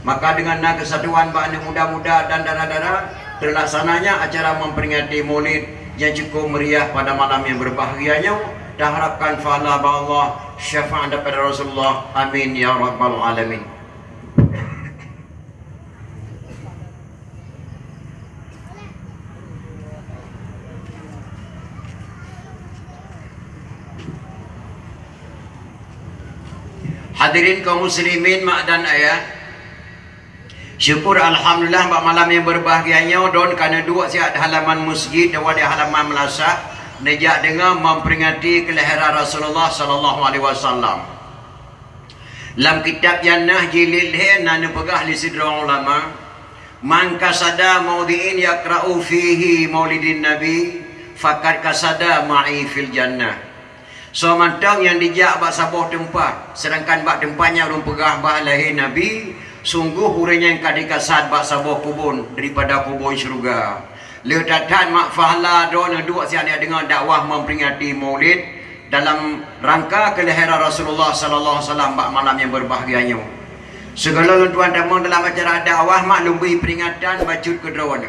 Maka dengan kesatuan bakna muda-muda dan dara-dara terlaksananya acara memperingati Maulid yang cukup meriah pada malam yang berbahagianya. Dan harapkan pahala Allah, syafaat daripada Rasulullah. Amin ya rabbal alamin. Hadirin kaum muslimin mak dan ayah, syukur alhamdulillah mak malam yang berbahagianya don karena dua siap halaman masjid dan di halaman Melasa nejak dengan memperingati kelahiran Rasulullah sallallahu alaihi wasallam. Dalam kitab Jannah jilid nana pegah li sidra ulama, man kasada maudhi'in yaqra'u fihi maulidin nabi faqad kasada ma'i fil jannah. So mantang yang dijak bak sabuh tempat, sedangkan bak tempatnya orang pegah bak lahir Nabi, sungguh hurainya yang kadikasat bak sabuh kubun daripada kubun syurga. Letatan mak fahala dona dua siang dia dengar dakwah memperingati Maulid dalam rangka kelahiran Rasulullah sallallahu alaihi wasallam bak malam yang berbahagianya. Segala tuan tamu dalam acara dakwah mak lumbi peringatan bacut ke drawan.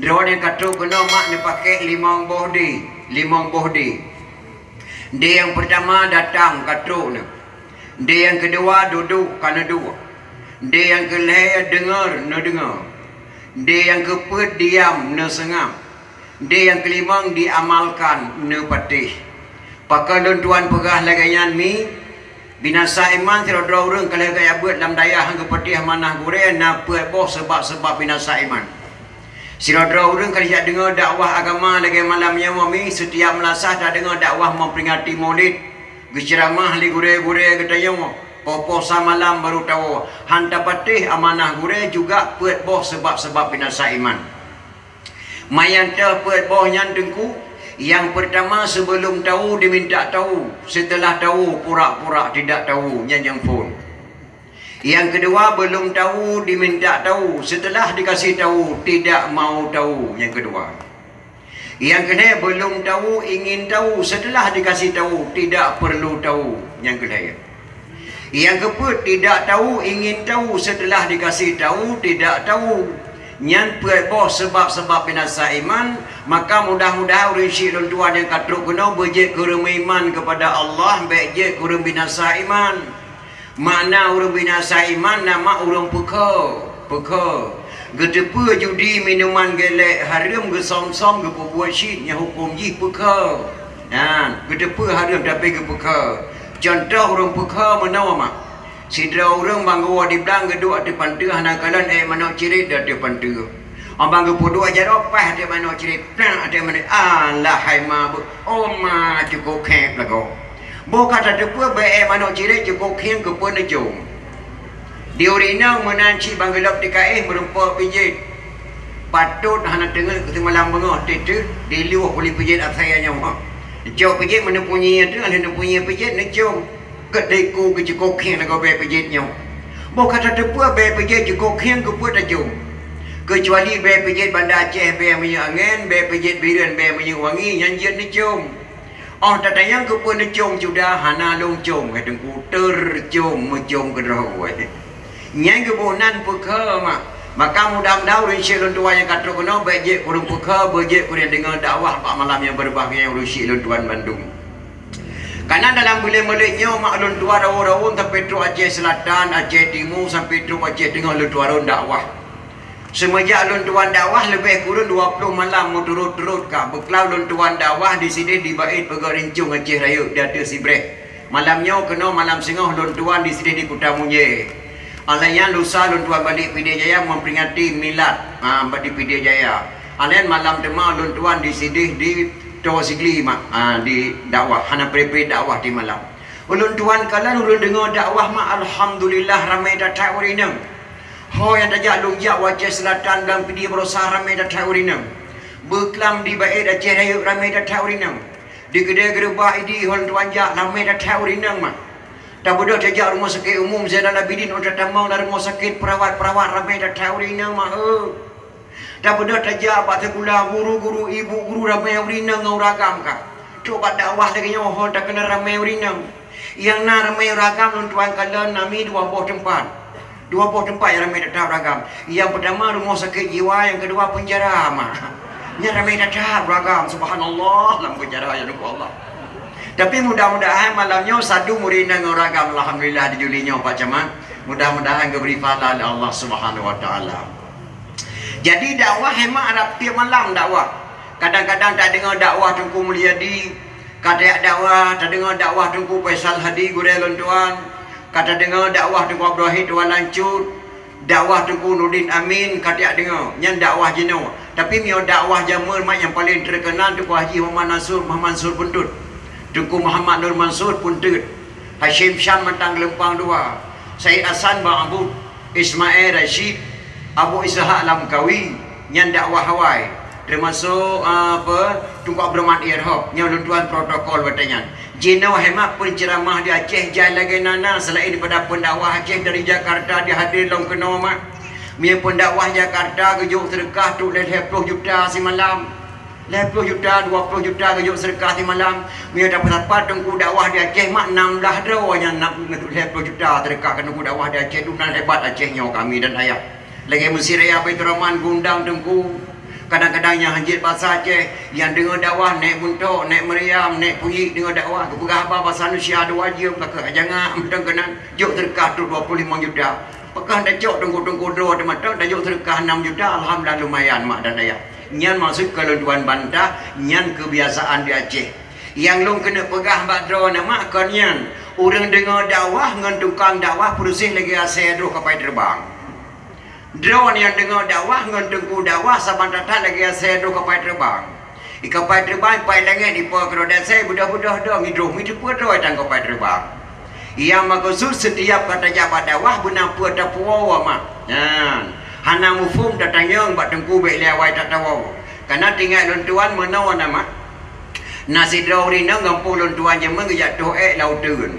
Drawan yang kata kena mak ni pakai limang bohdi. Dia yang pertama datang katuk ni. Dia yang kedua duduk kerana dua. Dia yang kelihatan dengar na dengar. Dia yang keempat diam na sengam. Dia yang kelima diamalkan na patih. Pakai don tuan pegah laganyan mi binasa iman tidak ada orang kalau gaya buat dalam daya hang patih manah gure na puat boh sebab binasa iman. Siradra orang kalau tidak dengar dakwah agama lagi malamnya mami setiap Melasa tak dengar dakwah memperingati Maulid geceramah li gure-gure katanya popo samalam baru tahu hanta patih amanah gure juga puat boh sebab binasa iman. Mayan teh puat boh yang dengku yang pertama sebelum tahu diminta tahu, setelah tahu pura-pura tidak tahu yang pun. Yang kedua belum tahu diminta tahu, setelah dikasih tahu tidak mau tahu yang kedua. Yang kedua belum tahu ingin tahu, setelah dikasih tahu tidak perlu tahu yang kedua. Yang keempat tidak tahu ingin tahu, setelah dikasih tahu tidak tahu. Yang perboh sebab binasa iman, maka mudah-mudahan orang syik tuan yang katruk kena berjek kurang iman kepada Allah, berjek kurang binasa iman. Makna orang binasa iman nama orang peka. Gedepa judi minuman gelek haram ke som-som ke buat syitnya hukum ji peka. Gedepa haram tapi ke peka. Contoh orang peka menawa mak. Sidra orang bangga di belang geduk di pantuh nakalan mana ciri di pantuh. Abang ke pudu aja ropah di mana ciri. Ada mana Allah hai ma oh ma cukup kek lagu. Bukan ada pun baik mana ciri cukup kian ke pun jom. Diorina menanci banggelap di kain merumpah pijit. Patut hana tengah ke malam bengah itu di luar boleh pijit asayanya mak. Jauh pijit mana punya tu, ada punya pijit nak jom. Kedaiku ke cukup kian nak baik pijitnya. Bukan ada pun baik pijit cukup kian ke pun jom. Kecuali baik pijit Bandar Aceh baik minyak angin, baik pijit Biren baik minyak wangi yang jet ni jom. Oh tak yang ke pun jom sudah hana long jom kata ku terjom menjom ke roh nyang ke bonan peka mak. Maka mudah-mudahan orang syek lontuan yang kata kena baik je kurang peka berje kurang dengar dakwah pak malam yang berbahagia orang syek lontuan Bandung. Karena dalam bilik-biliknya mak lontuan rawon-rawon sampai tu Aceh Selatan, Aceh Timur sampai tu Aceh Tengah lontuan dakwah. Semenjak lontuan dakwah lebih kurang 20 malam turut-turut kah beklau lontuan dakwah di sini di Bait Pegar Rincung Aceh Raya di atas Sibreh. Malamnya kena malam sengah lontuan di sini di Kota Munye. Alayan lusa lontuan balik Pidijaya Jaya memperingati milad di Pidijaya Jaya. Alayan malam demam lontuan di sini di Toa Sigli di dakwah hana prepe dakwah di malam. Lontuan kalian udah dengar dakwah alhamdulillah ramai datang orang. Ho yang dajak lungjak Aceh Selatan dan Pidi Berosa ramai datang urinam. Berkelam di Bait Aceh Raya ramai datang urinam. Di kedai-kedai ini hon tuanjak ramai datang urinam mak. Tak bodoh dajak rumah sakit umum Zainal Abidin untuk tamang dari rumah sakit perawat-perawat ramai datang urinam mak. Tak bodoh dajak batu gula guru-guru ibu guru ramai urinam ngau ragam kah. Coba dakwah lagi nyoh tak kena ramai urinam. Yang na ramai ragam tuan kalian nami dua buah tempat. Dua buah tempat yang ramai datang beragam. Yang pertama rumah sakit jiwa, yang kedua penjara mak. Yang ramai datang beragam. Subhanallah dalam penjara ya Allah. Tapi mudah-mudahan malamnya sadu murina ngoragam alhamdulillah di julinya Pak Camat. Mudah-mudahan diberi pahala oleh Allah Subhanahu wa taala. Jadi dakwah hemat Arab tiap malam dakwah. Kadang-kadang tak dengar dakwah Tunku Mulyadi, kata dakwah tak dengar dakwah Tunku Faisal Hadi Gurelon Tuan. Kata dengar dakwah Tunku Abdul Wahid Tuan Lancut, dakwah Tunku Nurdin Amin kata dengar, yang dakwah jenuh. Tapi mio dakwah Jamur mak yang paling terkenal Tunku Haji Muhammad Mansur Puntut. Tunku Muhammad Nur Mansur Puntut. Hashim Syam Matang Lempang 2. Said Hasan Bang Abu, Ismail Rashid, Abu Ishaq Lamkawi, yang dakwah Hawaii. Termasuk Tunku Abdul Rahman Irhab, yang tuan protokol bertanya. Jino hemat penceramah di Aceh jai lagi nana selain daripada pendakwah Aceh dari Jakarta dia hadir long kena mak. Mia pendakwah Jakarta kejuk sedekah tu 20 juta si malam. 20 juta, 20 juta kejuk sedekah si malam. Mia dapat apa Tunku dakwah di Aceh mak 16 draw yang 20 juta sedekah ke Tunku dakwah di Aceh tu nan hebat Acehnya kami dan ayah. Lagi Mesir Raya Baitur Rahman gundang Tunku. Kadang-kadang yang hanjit bahasa Aceh, yang dengar dakwah naik buntuk, naik meriam, naik puyi dengar dakwah. Kepegah apa bahasa Malaysia ada wajib kakak jangan mentang kenan jok terkah tu 25 juta. Pekah dah jok tunggu-tunggu draw ada matang dah jok terkah 6 juta. Alhamdulillah lumayan mak dan ayah. Nyan maksud kalau tuan bantah, nyan kebiasaan di Aceh. Yang long kena pegah bak draw nama kan nyan. Orang dengar dakwah ngan tukang dakwah pusing lagi asal draw kapal terbang. Drone yang dengar dakwah dengan Tunku dakwah sama datang lagi saya do kapal terbang. Di kapal terbang pai langit di pau kerodan saya budak-budak dah ngidruh pun dah datang kapal terbang. Yang maksud setiap kata jabat dakwah benar pu ada puawa mak. Hana mufum datang yang bak Tunku baik lewai tak tahu. Karena tinggal lontuan menawa nama. Nasi drawrina ngampul lontuan yang mengejatuh lautun.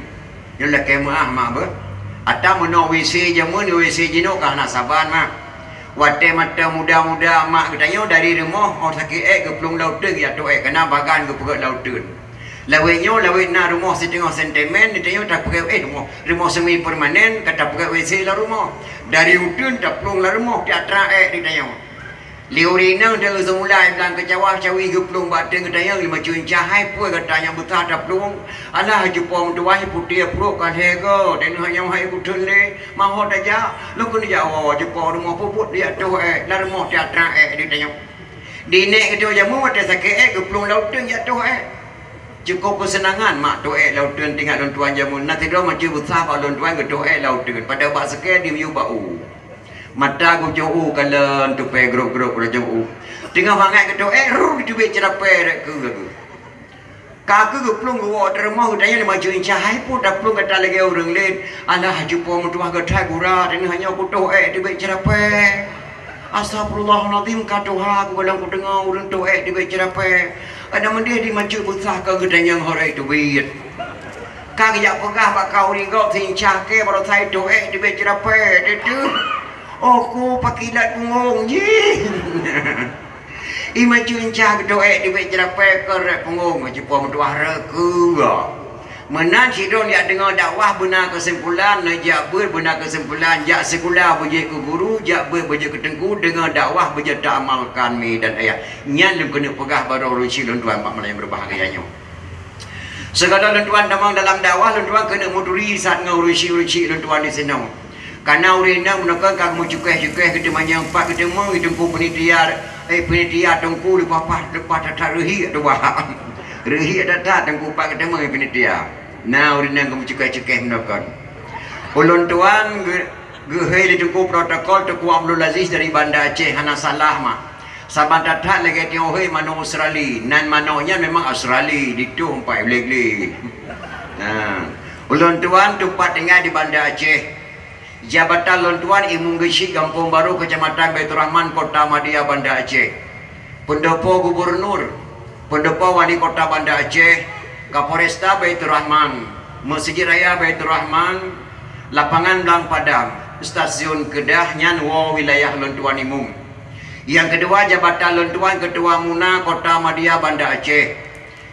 Yang lah kemah mak ber. Atau meno WC jamun WC jino kah nak saban mak. Wate mata muda-muda mak katanya dari rumah orang sakit ke pelung laut tu ya tu kena bagan ke perut laut tu. Lawetnya lawet na rumah setengah sentimen ditanya tak pakai rumah semi permanen kata pakai WC lah rumah. Dari utun tak pelung lah rumah di atra ditanya. Liurina dia semula bilang ke Jawa cawi ke pelung bateng katanya 5 cun cahai pun katanya betah tak pelung. Alah jupong tuai putih perut kan hego dan hanya hai kutun le mau daja lu kun Jawa jupong rumah puput dia tu la rumah dia atra ditanya. Dinek ke dia jamu ada sakit ke pelung laut teng ya tu cukup kesenangan mak tu laut teng tinggal tuan jamu nanti dia macam besar pak tuan ke tu laut teng pada bak sakit dia yu bau. Mata ku jauh kalau tu pe grup-grup dah jauh. Tengah bangat ke tu ru tu be cerape rek ke aku. Kaku ke pelung gua termau tanya 5 juin cahai pun dah pelung kata lagi orang lain. Alah jumpa mutuah ke thai gura dan hanya ku tu tu be cerape. Astagfirullahalazim katuha aku bilang ku dengar orang tu di be cerape. Ada mendia di maju besar ke gedang yang hore tu be. Kang ya pegah bakau ni kau tin cake baru thai tu di be cerape tu. Oh, ku pakilat punggung je. Ima cuncah doa di becerah peker punggung macam pom tuah reku. Menan sidon dia dengar dakwah benar kesimpulan, najak ber benar kesimpulan, jak sekolah bejek ke guru, jak ber bejek ke tengku dengar dakwah bejek tak amalkan mi dan ayah. Nyan lu kena pegah baru rusi tuan pak Melayu berbahagianya. Segala tuan damang dalam dakwah tuan kena muduri saat ngurusi tuan di sini. Karena urina menekan kamu cukai kita banyak pak kita mau itu ku penitia tengku di lepas tak rehi ada wah rehi ada tak tengku pak kita mau penitia. Nah urina kamu cukai menekan. Ulun tuan gehei di tengku protokol Tunku Abdul Aziz dari Banda Aceh hana salah mak. Saban datang lagi tiohei mano Australia nan manonya memang Australia ditu umpai bleg. Nah ulun tuan tempat tinggal di Banda Aceh. Jabatan Lontuan Imung Gesi Kampung Baru Kecamatan Baitur Rahman Kota Madia Banda Aceh. Pendopo Gubernur, Pendopo Wali Kota Banda Aceh, Kapolresta Baitur Rahman, Masjid Raya Baitur Rahman, Lapangan Blang Padang, Stasiun Kedah Nyan Wo wilayah Lontuan Imung. Yang kedua Jabatan Lontuan Ketua Muna Kota Madia Banda Aceh.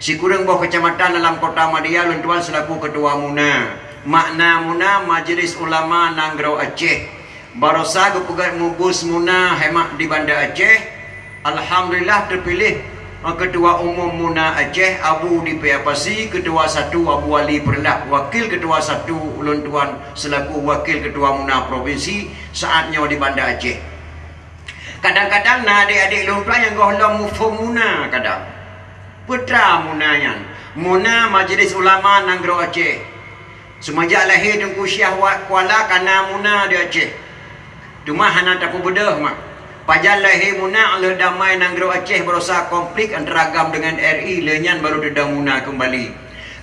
Sikureng Boh Kecamatan dalam Kota Madia Lontuan selaku Ketua Muna. Makna Muna Majelis Ulama Nanggro Aceh. Barosa ke pegat mubus Muna hemat di Bandar Aceh. Alhamdulillah terpilih Ketua Umum Muna Aceh Abu di Pasi, Ketua 1 Abu Wali Perlak, Wakil Ketua 1 Ulun Tuan selaku Wakil Ketua Muna Provinsi saatnya di Bandar Aceh. Kadang-kadang adik-adik Ulun Tuan yang gohlam mufum Muna kadang putra Muna yang Muna Majlis Ulama Nanggro Aceh. Semenjak lahir Tengku Syah Kuala karena Muna di Aceh. Cuma hana tapu bedah mak. Pajal lahir Muna oleh damai Nanggro Aceh berusaha konflik antaragam dengan RI lenyan baru dedang Muna kembali.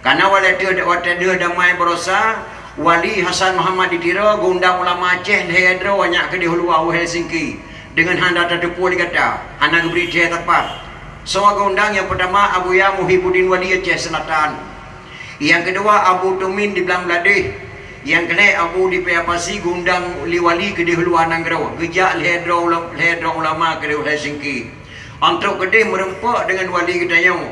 Karena wadah damai berusaha Wali Hasan Muhammad ditira gundang ulama Aceh lehedro banyak ke di Hulu Helsinki dengan handa terdepu dikata hana beri dia tepat. So gundang yang pertama Abu Ya Muhyiddin Wali Aceh Selatan. Yang kedua Abu Tumin di Bangladesh. Yang kena Abu di Pasi gundang liwali ke di Hulu Nanggro. Gejak lehedro ulama ke di Helsinki. Untuk kedai merempak dengan wali kedayang.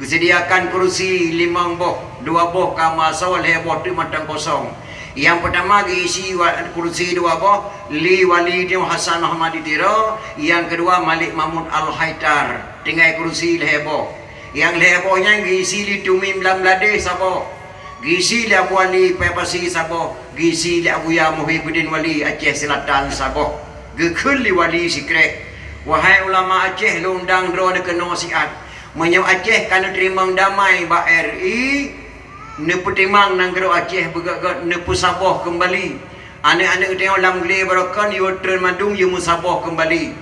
Disediakan kursi 5 boh, 2 boh kamar sawal boh tu matang kosong. Yang pertama diisi kursi 2 boh wali dia Hasan Muhammad Ditiro. Yang kedua Malik Mahmud Al-Haidar tinggal kursi leheboh. Yang lehebohnya diisi li Tumim Bangladesh sabo. Gisi li Abu Wali Pasi sabo, gisi li Abu Ya Muhyiddin Wali Aceh Selatan sabo. Gekul li wali sikrek. Wahai ulama Aceh lundang dro de kena siat. Menyau Aceh kana terima damai ba RI ne petimang Nanggro Aceh begagat ne pusabah kembali. Anak-anak tengok dalam gele barakan you turn madung you musabah kembali.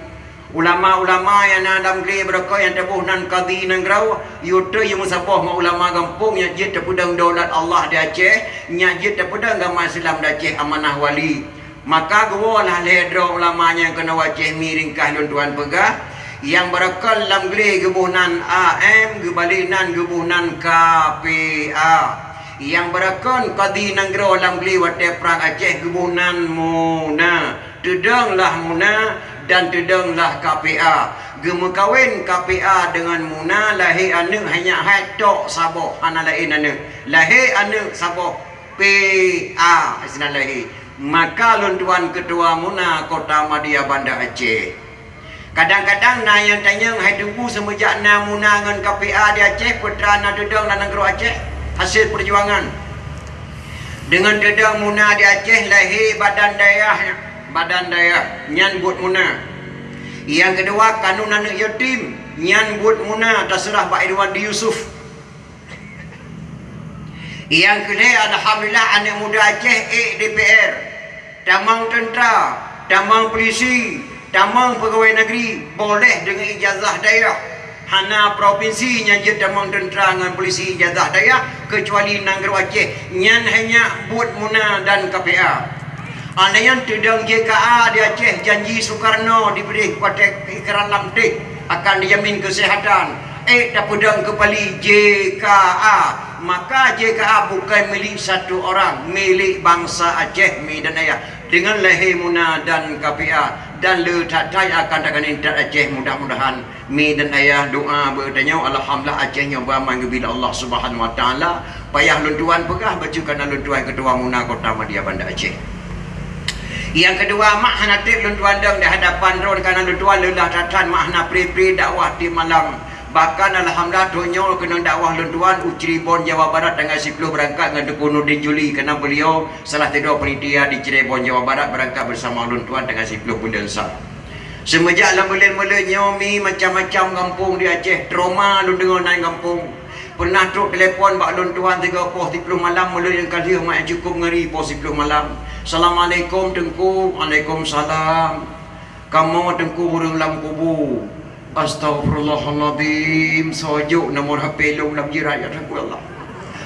Ulama-ulama yang dalam gele beraka yang tabuh nan qadi Nanggro yuta yang musabah ma ulama kampung yang jit terpedang daulat Allah di Aceh nya jit terpedang agama Islam di Aceh amanah wali. Maka gua lah ledro ulamanya yang kena Aceh miring kah lun tuan pegah yang berakal dalam gele gebuhnan AM gebalinan gebuhnan KPA yang berakal qadi Nanggro dalam gele wate perang Aceh gebuhnan Muna tedanglah Muna dan tedanglah KPA. Gemu kawin KPA dengan Muna lahir anak hanya hatok sabo anak lain anak lahir anak sabo PA isna lahir. Maka lun tuan ketua Muna Kota Madia Bandar Aceh. Kadang-kadang na yang tanya hai tunggu semenjak na Muna dengan KPA di Aceh putra na tedang dan Nanggro Aceh hasil perjuangan. Dengan tedang Muna di Aceh lahir badan daya nyan buat Muna. Yang kedua kanun anak yatim nyan buat Muna terserah Pak Irwan di Yusuf. Yang kedua alhamdulillah anak muda Aceh DPR, tamang tentera, tamang polisi, tamang pegawai negeri boleh dengan ijazah daerah. Hana provinsi nya je tamang tentera dengan polisi ijazah daerah kecuali Nanggro Aceh nyan hanya buat Muna dan KPA. Anda yang tedang JKA di Aceh janji Soekarno diberi pada ikrar lamtik akan dijamin kesehatan. Tak pedang kepali JKA. Maka JKA bukan milik satu orang, milik bangsa Aceh dan ayah. Dengan lahir Muna dan KPA dan letatai akan takkan intat Aceh mudah-mudahan dan ayah doa bertanya alhamdulillah Acehnya beramal bila Allah Subhanahu Wa Taala. Payah luntuan pegah bacakan luntuan ketua Muna Kota Madia Bandar Aceh. Yang kedua mak hana tip luntuan dang di hadapan ron kana luntuan lelah tatan mak hana pri-pri dakwah di malam. Bahkan alhamdulillah donyo kena dakwah luntuan Cirebon Jawa Barat tanggal 10 berangkat dengan Dukun Nurdin Juli kerana beliau salah tidur penitia di Cirebon Jawa Barat berangkat bersama luntuan tanggal 10 bulan Sal. Semenjak mula-mula nyomi macam-macam kampung di Aceh trauma lu dengar naik kampung. Pernah truk telefon bak luntuan 3 pos 10 malam mula yang kali mak cukup ngeri pos 10 malam. Assalamualaikum Tengku. Waalaikumsalam. Kamu Tengku burung lam kubu. Astagfirullahaladzim. Sojuk nomor HP long lam jirat ya Tengku Allah.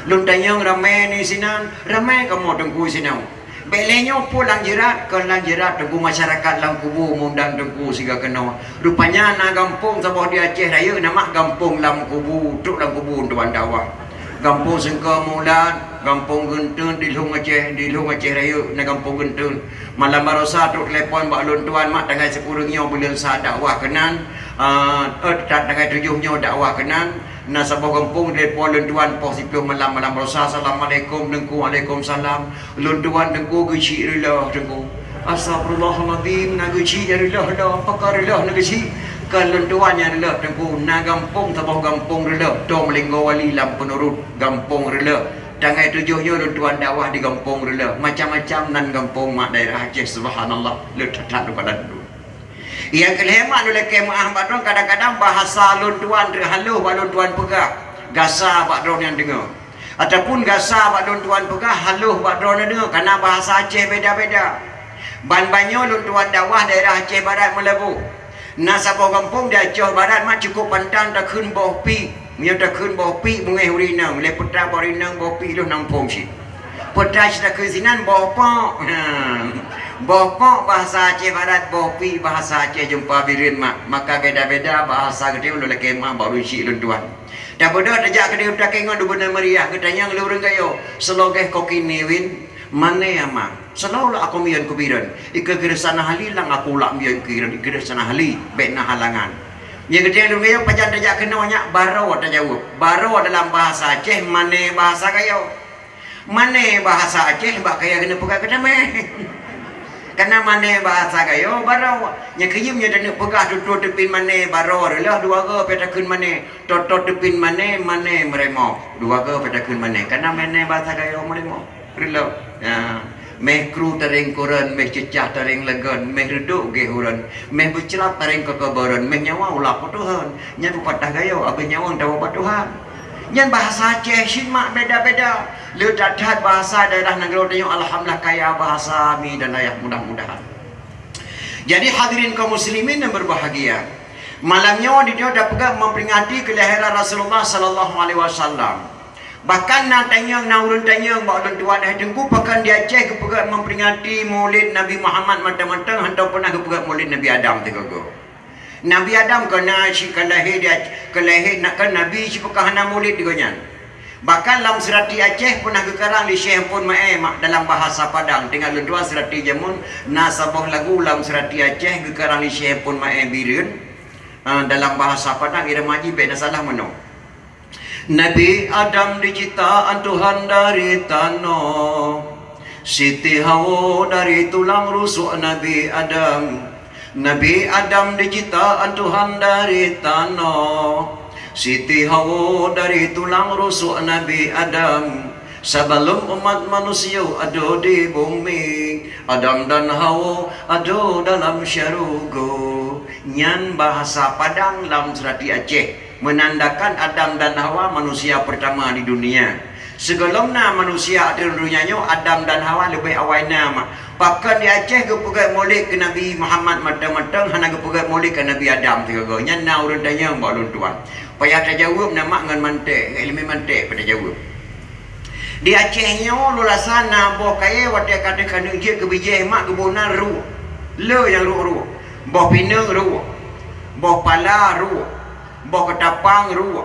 Lun tanya ramai ni sinan. Ramai kamu Tengku sinan. Belenya pulang jirat ke lang jirat Tengku masyarakat lam kubu mundang Tengku siga kena. Rupanya na kampung sabah di Aceh Raya nama kampung lam kubu. Truk lam kubu tuan dakwah. Kampung Sengka Mulat, Kampung Gentun di Long Aceh Raya, na Kampung Gentun. Malam barosa tu telefon bak lun tuan mak tanggal 10-nya bulan sa dakwah kenan. Tanggal 7-nya dakwah kenan. Na sabah kampung telefon lun tuan pos 10 malam barosa. Assalamualaikum Tengku. Waalaikumsalam. Lun tuan Tengku gecik rela Tengku. Astagfirullahaladzim, naguci adalah dah pakarilah naguci. Kalau tuannya adalah tengku na gampung tabah gampung adalah dom linggo wali lam penurut gampung adalah. Tangai tujuhnya tuan dakwah di gampung adalah macam-macam nan gampung mak daerah Aceh subhanallah letak pada dulu. Yang kelima adalah kemah badron kadang-kadang bahasa lun tuan terhaluh balun tuan pegah gasa badron yang dengar. Ataupun gasa badron tuan pegah haluh badron yang dengar karena bahasa Aceh beda-beda. Ban banyo lun tuan dakwah daerah Aceh Barat Melabu. Nasabah kampung di Aceh Barat mak cukup pantang tak khun bawah pi. Mia tak khun bawah pi mungeh urinang. Le putra urinang bawah pi lu nampung si. Putra tak khun sinan bawah pok. Bawah pok bahasa Aceh Barat bawah pi bahasa Aceh jumpa birin mak. Maka beda-beda bahasa gede lu lek mah baru si lun tuan. Dah bodoh tajak gede utak kengon du benar meriah. Ketanya ngelurung kayo. Selogeh kokini win. Mana ya mak? Selalu aku mian kubiran. Ika kira sana hali lang aku lak mian kubiran. Ika sana hali bekna halangan. Yang ketiga dulu kayo pajan tajak kenanya baro tak jawab. Baro dalam bahasa Aceh mana bahasa kayo? Mana bahasa Aceh bak kaya kena pegah kena meh. Karena mana bahasa kayo baro. Yang kiyumnya dan pegah tutur tepin mana baro lah dua ke petakun mana. Tutur tepin mana meremo. Dua ke petakun mana. Karena mana bahasa kayo meremo. Rela. Ya. Meh kru taring koran, meh cecah taring legan, meh reduk gehuran, meh bercelap taring kekabaran, meh nyawa ulah Tuhan. Nyan patah gayo, abi nyawa tawa Tuhan. Nyan bahasa Aceh sin mak beda-beda. Lu dadat bahasa daerah negara tanya alhamdulillah kaya bahasa mi dan ayah mudah-mudahan. Jadi hadirin kaum muslimin yang berbahagia. Malamnya dia dapat memperingati kelahiran Rasulullah sallallahu alaihi wasallam. Bahkan nak tanya, nak urun tanya bahawa tuan dah tengku bahkan di Aceh kepegat memperingati Maulid Nabi Muhammad matang-matang hantar pernah kepegat Maulid Nabi Adam tegago. Nabi Adam kena si kelahir dia kelahir nak kan Nabi si pekahana Maulid digonyan. Bahkan dalam serati Aceh pernah kekarang di Syekh pun mak dalam bahasa Padang tinggal tuan serati jamun nasabah lagu dalam serati Aceh kekarang di Syekh pun birin dalam bahasa Padang irama maji beda salah mano. Nabi Adam diciptaan Tuhan dari tanah. Siti Hawa dari tulang rusuk Nabi Adam. Nabi Adam diciptaan Tuhan dari tanah. Siti Hawa dari tulang rusuk Nabi Adam. Sebelum umat manusia ada di bumi, Adam dan Hawa ada dalam syurga. Nyan bahasa Padang dalam serati Aceh menandakan Adam dan Hawa manusia pertama di dunia. Sebelumnya manusia ada di dunia Adam dan Hawa lebih awal nama. Bahkan di Aceh kepegat Maulid ke Nabi Muhammad matang-matang hana kepegat Maulid ke Nabi Adam tiga. Nyan na urun tanya balun tuan. Payah terjawab nama ngan mantek, ilmu mantek pada jawab. Di Acehnya lulasan boh kaya wadah kata-kata je kebijai mak kebunan ru. Le yang ru. Boh pinang ru. Boh pala ru. Boh ketapang ru.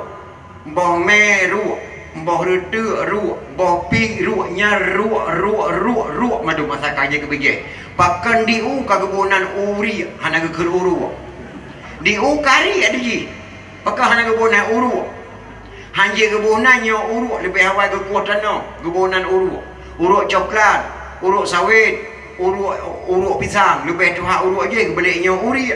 Boh me ru. Boh redu ru. Boh ping ru. Nya ru madu masakannya kebijai. Pakan di u ka kebunan uri hana ke ru. Di u kari ada ji. Pakai hana kebunan uru. Hanya kebunannya uruk lebih awal kekuatan no. Kebunan uruk. Uruk coklat, uruk sawit, uruk pisang. Lebih tu hak uruk je kebeliknya uri.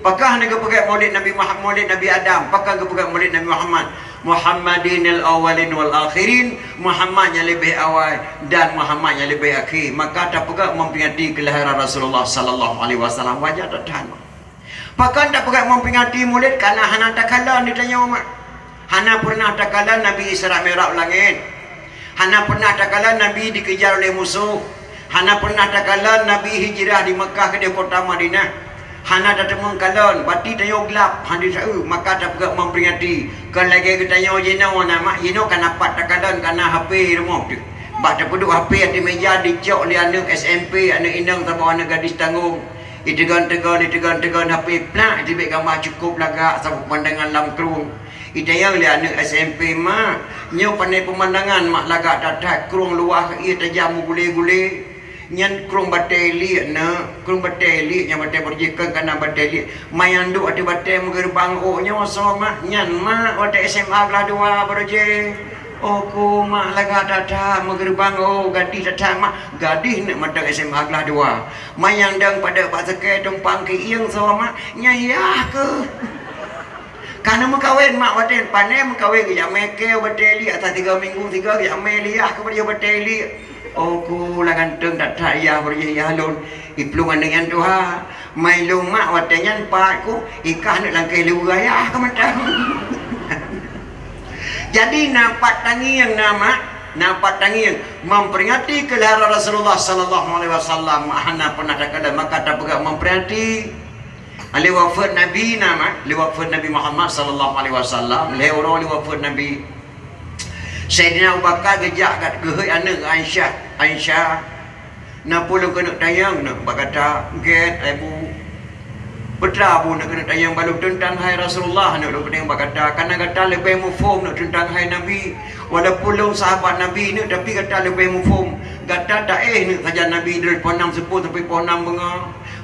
Pakai hana kepegat Maulid Nabi Muhammad, Maulid Nabi Adam. Pakai kepegat Maulid Nabi Muhammad. Muhammadinil awalin wal akhirin. Muhammad yang lebih awal dan Muhammad yang lebih akhir. Maka tak pegat memperingati kelahiran Rasulullah sallallahu alaihi wasallam wajah tertahan. Pakai tak pegat memperingati Maulid karena hana takalan ditanya umat. Hana pernah takalan Nabi Isra Mi'raj langit. Hana pernah takalan Nabi dikejar oleh musuh. Hana pernah takalan Nabi hijrah di Mekah ke kota Madinah. Hana tak temung kalon bati tayo gelap hadis maka tak pegat memperingati kan lagi kita nyo jena nama jeno kan dapat takalan karena HP rumah tu. Bak tak peduk HP di meja dicok oleh anak SMP anak inang tambah anak gadis tanggung. Itegan HP plak dibek gambar cukup lagak sampai pemandangan lam kerung. Ita yang lihat anak SMP mak nyo pandai pemandangan mak lagak datat kerung luah ia tajam gule-gule nyan kerung bateli na kerung bateli nya batai berjekan kana bateli mayandu ada batai mgerbang o nya so mak nyan mak watai SMA kelas 2 berje Oh ku mak laga tata mengerbang oh gadis tata mak gadis nak madak SMA kelas 2 mayang dang pada pak sekai tumpang ke ieng sama mak nyayah ke karena mengkawin mak waten panen mengkawin ke meke bateli atas 3 minggu 3 ke meliah ke dia bateli oh ku lagan teng tata ya berjaya lon iplungan dengan Tuhan mai long mak watenyan pak ku ikah nak langkai luraya ke macam jadi nampak tangi yang memperingati kelahiran Rasulullah sallallahu alaihi wasallam ana pernah kata maka tak pegang memperingati ali wafat Nabi wafat Nabi Muhammad sallallahu alaihi wasallam leoro wafat Nabi Sayyidina Abu Bakar gejak kat gehoi anak Aisyah na pulung kena tayang nak berkata get ibu Betra pun nak kena tayang balu tentang hai Rasulullah nak kena berkata karena kata lebih mufhum nak tentang hai Nabi walaupun long sahabat Nabi ni tapi kata lebih mufhum kata tak ni saja Nabi dari pohon 6 sepuh sampai pohon 6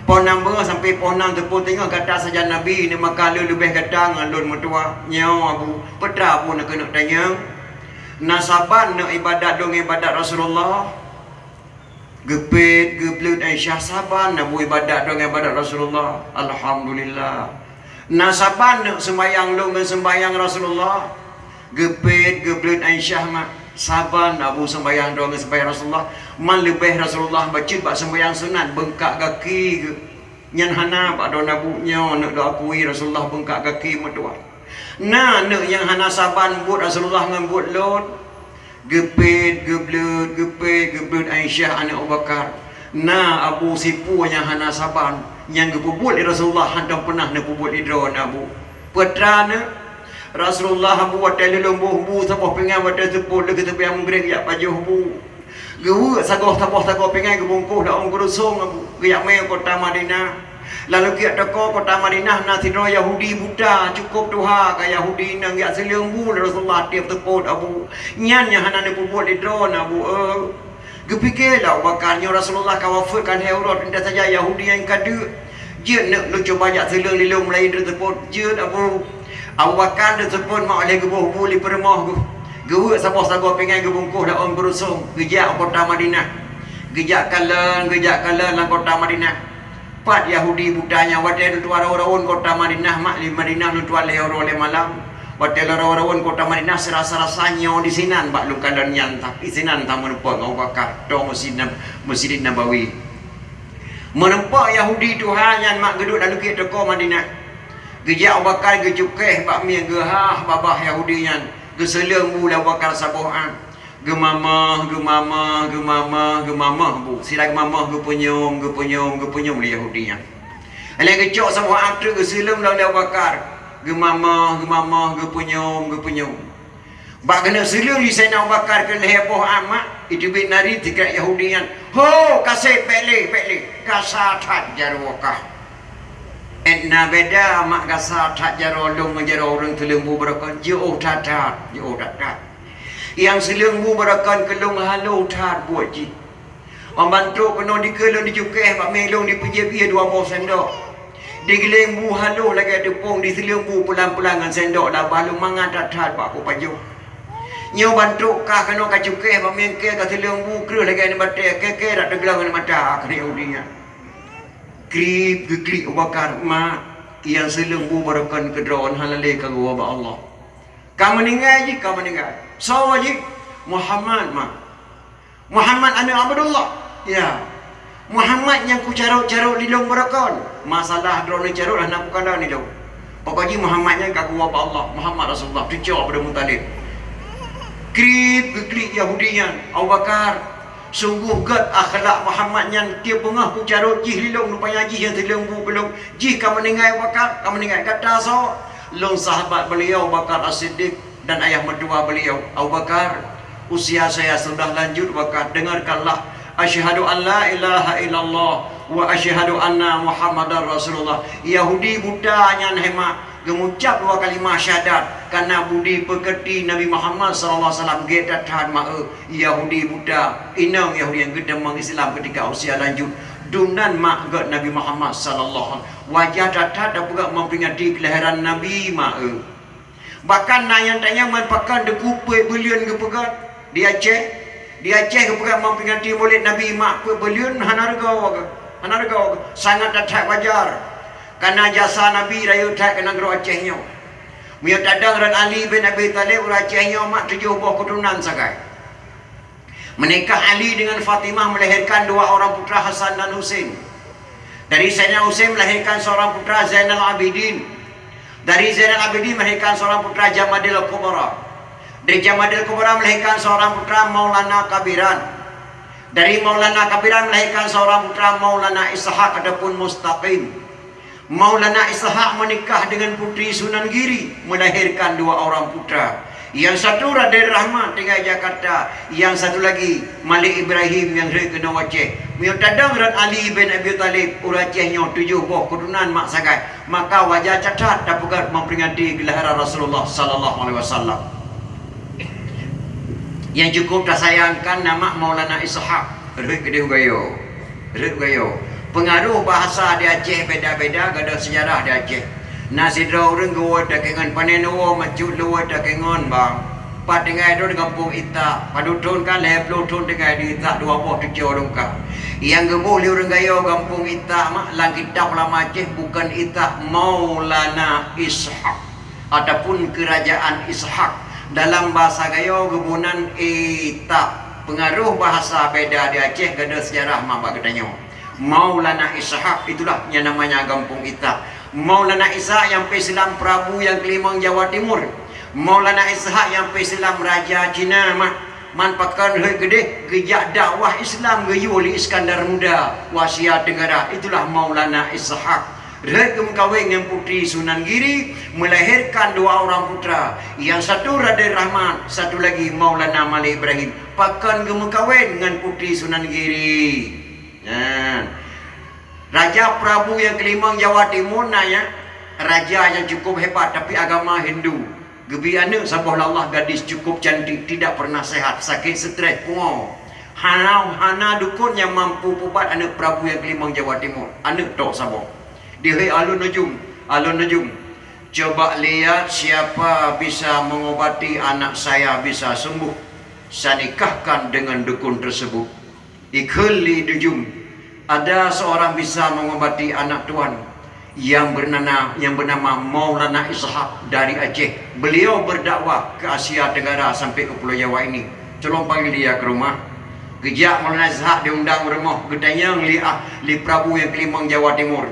bunga sampai pohon 6 tepuh tengok kata saja Nabi ni maka lebih kata ngalun mertua nyaw abu Betra pun nak kena tayang nasaban nak ibadat dong ibadat Rasulullah gepet geblut Aisyah saban nak buat ibadat dengan ibadat Rasulullah alhamdulillah nasaban nak sembahyang long dan sembahyang Rasulullah gepet geblut Aisyah mak saban nak buat sembahyang dengan sembahyang Rasulullah man lebih Rasulullah baca bak sembahyang sunat bengkak kaki nyan hana bak do nabunya nak do akui Rasulullah bengkak kaki mertua nak yang hana saban buat Rasulullah ngan buat lot gepet geblut Aisyah anak Abu Bakar na Abu Sipu yang hana saban yang gebubul Rasulullah hantam pernah nak bubul idron Abu petrana Rasulullah Abu watai lombuh bu sabah pengan watai sepul dekat tepi yang menggerek yak pajuh bu gewu sagoh pengan gebungkuh dak ong kurusung Abu yak mai kota Madinah lalu kiat teko kota Madinah na tidro Yahudi buta cukup tuha ka Yahudi nang yak selengbu Rasulullah tiap tepot Abu nyan yang hana ne puput idron Abu gepikirlah bakarnya Rasulullah kawafatkan heurat indah saja Yahudi yang kadu je nak lu coba jak seleng lilung melain tepot je Abu Bakar tepot mak oleh gebuh buli permah gewu sabah pengen gebungkuh dak on berusung gejak kota Madinah gejak kalan lang kota Madinah Pat Yahudi budanya wadai nutua rawon kota Madinah mak di Madinah nutua lehor oleh malam wadai rawon kota Madinah serasa-rasanya di sinan bak lukadan nyantap isinan tak menempah Abu Bakar do Masjid Nabawi menempah Yahudi Tuhan yang mak geduk lalu kita teko Madinah gejak Abu Bakar gejukeh bak mi gehah babah Yahudi yang geseleng mula Abu Bakar sabohan gemamah bu sila gemamah gepenyum li Yahudinya alai kecok sama atu gesilem lalu Abu Bakar gemamah gepenyum bak kena silem li Sayyidina Abu Bakar kena heboh amat itu bin nari tiga Yahudian ho kasih pele kasat jarwakah etna beda mak kasat jarolong menjaro orang telembu berakan jauh tatat yang selengbu berakan kelong halau tat buat ji membantu kena dikelong dicukeh pak melong di pejepia 2 bawah sendok digelengbu halau lagi tepung di selengbu pulang-pulang dengan sendok dah balu mangan tat pak aku paju nyo bantu kah kena kacukeh pak mengke ka selengbu kreh lagi ni batai keke dak tegelang ni mata kena udinya krip bakar ma yang selengbu berakan kedron halale ka gua ba Allah kamu meninggal so ji Muhammad anak Abdullah ya Muhammad yang ku carut lilong berakon masalah drone carut lah nak bukan dah ni dong pokoknya Muhammad yang kaku apa Allah Muhammad Rasulullah tujuh pada Mutalib krip Yahudinya Abu Bakar sungguh gat akhlak Muhammad yang dia pengah ku carut jih lilong rupanya jih yang telengbu belum jih kamu meninggal Abu Bakar kamu meninggal kata so long sahabat beliau Bakar As-Siddiq dan ayah mertua beliau Abu Bakar usia saya sudah lanjut Bakar dengarkanlah asyhadu an la ilaha illallah wa asyhadu anna Muhammadar Rasulullah Yahudi buta nyan hema mengucap 2 kalimah syahadat karena budi pekerti Nabi Muhammad sallallahu alaihi wasallam getat tahan mak Yahudi buta inang Yahudi yang gedem Islam ketika usia lanjut dunan mak gat Nabi Muhammad sallallahu alaihi wasallam wajah datat dah buka memperingati kelahiran Nabi mak Bahkan na yang tanya man pakan de kupe belian ke pegat di Aceh. Di Aceh ke pegat mau pingati Maulid Nabi mak pe belian hanarga sangat tak wajar. Karena jasa Nabi rayu tak kena gero Acehnya. Mia tadang ran Ali bin Abi Talib Acehnya mak 7 buah keturunan sakai. Menikah Ali dengan Fatimah melahirkan 2 orang putra Hasan dan Husain. Dari Zainal Husain melahirkan seorang putra Zainal Abidin. Dari Zainal Abidin melahirkan seorang putra Jamadil Kubra. Dari Jamadil Kubra melahirkan seorang putra Maulana Kabiran. Dari Maulana Kabiran melahirkan seorang putra Maulana Ishaq adapun Mustaqim. Maulana Ishaq menikah dengan putri Sunan Giri, melahirkan 2 orang putra. Yang satu Raden Rahmat tinggal Jakarta, yang satu lagi Malik Ibrahim yang dari kena Aceh. Mia tadang ran Ali bin Abi Talib Acehnya 7 buah keturunan mak sagai. Maka wajah cacat tak pegat memperingati gelaran Rasulullah sallallahu alaihi wasallam. Yang cukup tak sayangkan nama Maulana Ishaq. Redeh gayo. Pengaruh bahasa di Aceh beda-beda, ada sejarah di Aceh. Nasidra orang gua dakengan panenowo macut luwa dakengan bang. Padengai do kampung Ita, padutun kan leplutun dengan di Ita 27 orang ka. Yang gebuh li orang gayo kampung Ita mak lang kitab ulama Aceh bukan Ita, Maulana Ishaq ataupun kerajaan Ishaq. Dalam bahasa gayo gebunan Ita. Pengaruh bahasa beda di Aceh, ada sejarah mak katanya. Maulana Ishaq itulah yang namanya kampung Ita. Maulana Ishaq yang Islam Prabu yang kelima Jawa Timur. Maulana Ishaq yang Islam Raja Cina man pakan hei gede gejak dakwah Islam geyu oleh Iskandar Muda wasiat negara. Itulah Maulana Ishaq. Rekem kawin dengan putri Sunan Giri melahirkan 2 orang putra. Yang satu Raden Rahmat, satu lagi Maulana Malik Ibrahim. Pakan gemukawin dengan putri Sunan Giri. Raja Prabu yang kelima Jawa Timur nanya, raja yang cukup hebat tapi agama Hindu. Gebi anak sabah Allah gadis cukup cantik, tidak pernah sehat, sakit stres pungo. Hana dukun yang mampu pubat anak Prabu yang kelima Jawa Timur. Anak tok sabah. Dihai alun nujum. Coba lihat siapa bisa mengobati anak saya bisa sembuh. Saya nikahkan dengan dukun tersebut. Ikhli nujum. Ada seorang bisa mengobati anak tuan yang bernama Maulana Ishaq dari Aceh. Beliau berdakwah ke Asia Tenggara sampai ke Pulau Jawa ini. Tolong panggil dia ke rumah. Kejak Maulana Ishaq diundang rumah. Gedanya li Prabu yang kelima Jawa Timur.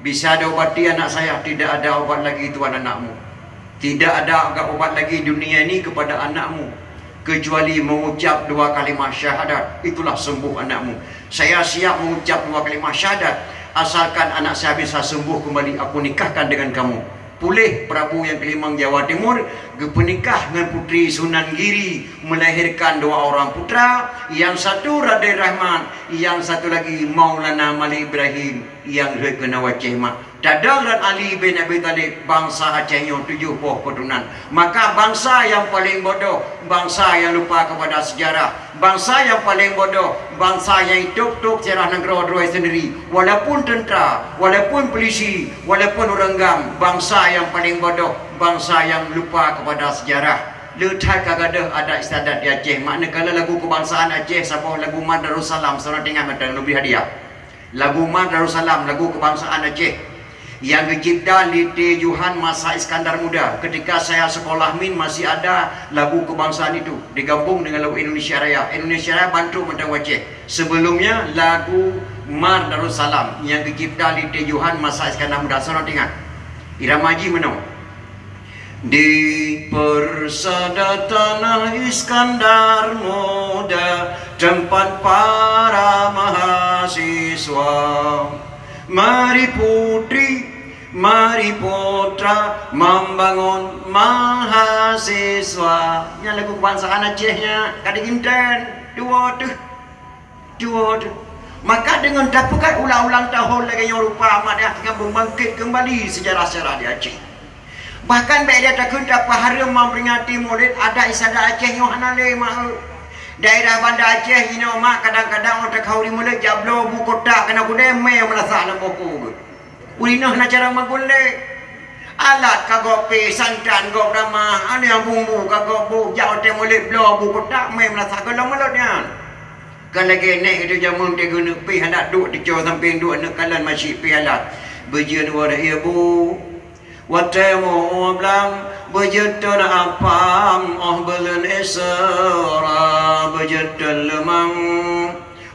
Bisa diobati anak saya? Tidak ada obat lagi tuan anakmu. Tidak ada obat lagi dunia ini kepada anakmu kecuali mengucap 2 kalimat syahadat. Itulah sembuh anakmu. Saya siap mengucap 2 kalimat syahadat asalkan anak saya bisa sembuh kembali. Aku nikahkan dengan kamu. Pulih Prabu yang kelima Jawa Timur bernikah dengan putri Sunan Giri, melahirkan 2 orang putra. Yang satu Raden Rahmat, yang satu lagi Maulana Malik Ibrahim yang kena Aceh mak. Dadang dan Ali bin Abi Talib bangsa Acehnya 7 buah keturunan. Maka bangsa yang paling bodoh, bangsa yang lupa kepada sejarah, bangsa yang paling bodoh, bangsa yang hidup sejarah negara dua sendiri. Walaupun tentera, walaupun polisi, walaupun orang gam, bangsa yang paling bodoh, bangsa yang lupa kepada sejarah. Letak kagada ada istiadat di Aceh. Makna kalau lagu kebangsaan Aceh sabah lagu Mad Darussalam, seorang tengah macam lebih hadiah. Lagu Mad Darussalam, lagu kebangsaan Aceh yang dicipta Liti Yuhan masa Iskandar Muda. Ketika saya sekolah min masih ada lagu kebangsaan itu digabung dengan lagu Indonesia Raya. Indonesia Raya bantu tentang Aceh. Sebelumnya lagu Mar Darussalam yang dicipta Liti Yuhan masa Iskandar Muda. Seorang ingat irama Haji menang. Di persada tanah Iskandar Muda, tempat para mahasiswa, mari putri, mari putra, membangun mahasiswa. Yang lagu kebangsaan Acehnya kadang inten dua tu. Maka dengan dapat ulang-ulang tahun lagi yang rupa amat dia akan membangkit kembali sejarah-sejarah di Aceh. Bahkan baik dia takut dapat hari memperingati Maulid ada isada Aceh yang hanale mau. Daerah Bandar Aceh ini mak kadang-kadang orang kau di mulai jablo bu kota kena gune me yang merasa nak buku. Ulinah nak cara magule. alat kagok pe santan gok ramah ane yang bumbu kagok bu jauh temulit blow bu kotak main melasa kalau melotnya kalau genek itu jamun te guna pi hendak duk di jauh samping duk nak kalan masih pi alat berjian wara ibu watemu blang berjeton apam bulan Isra berjeton lemang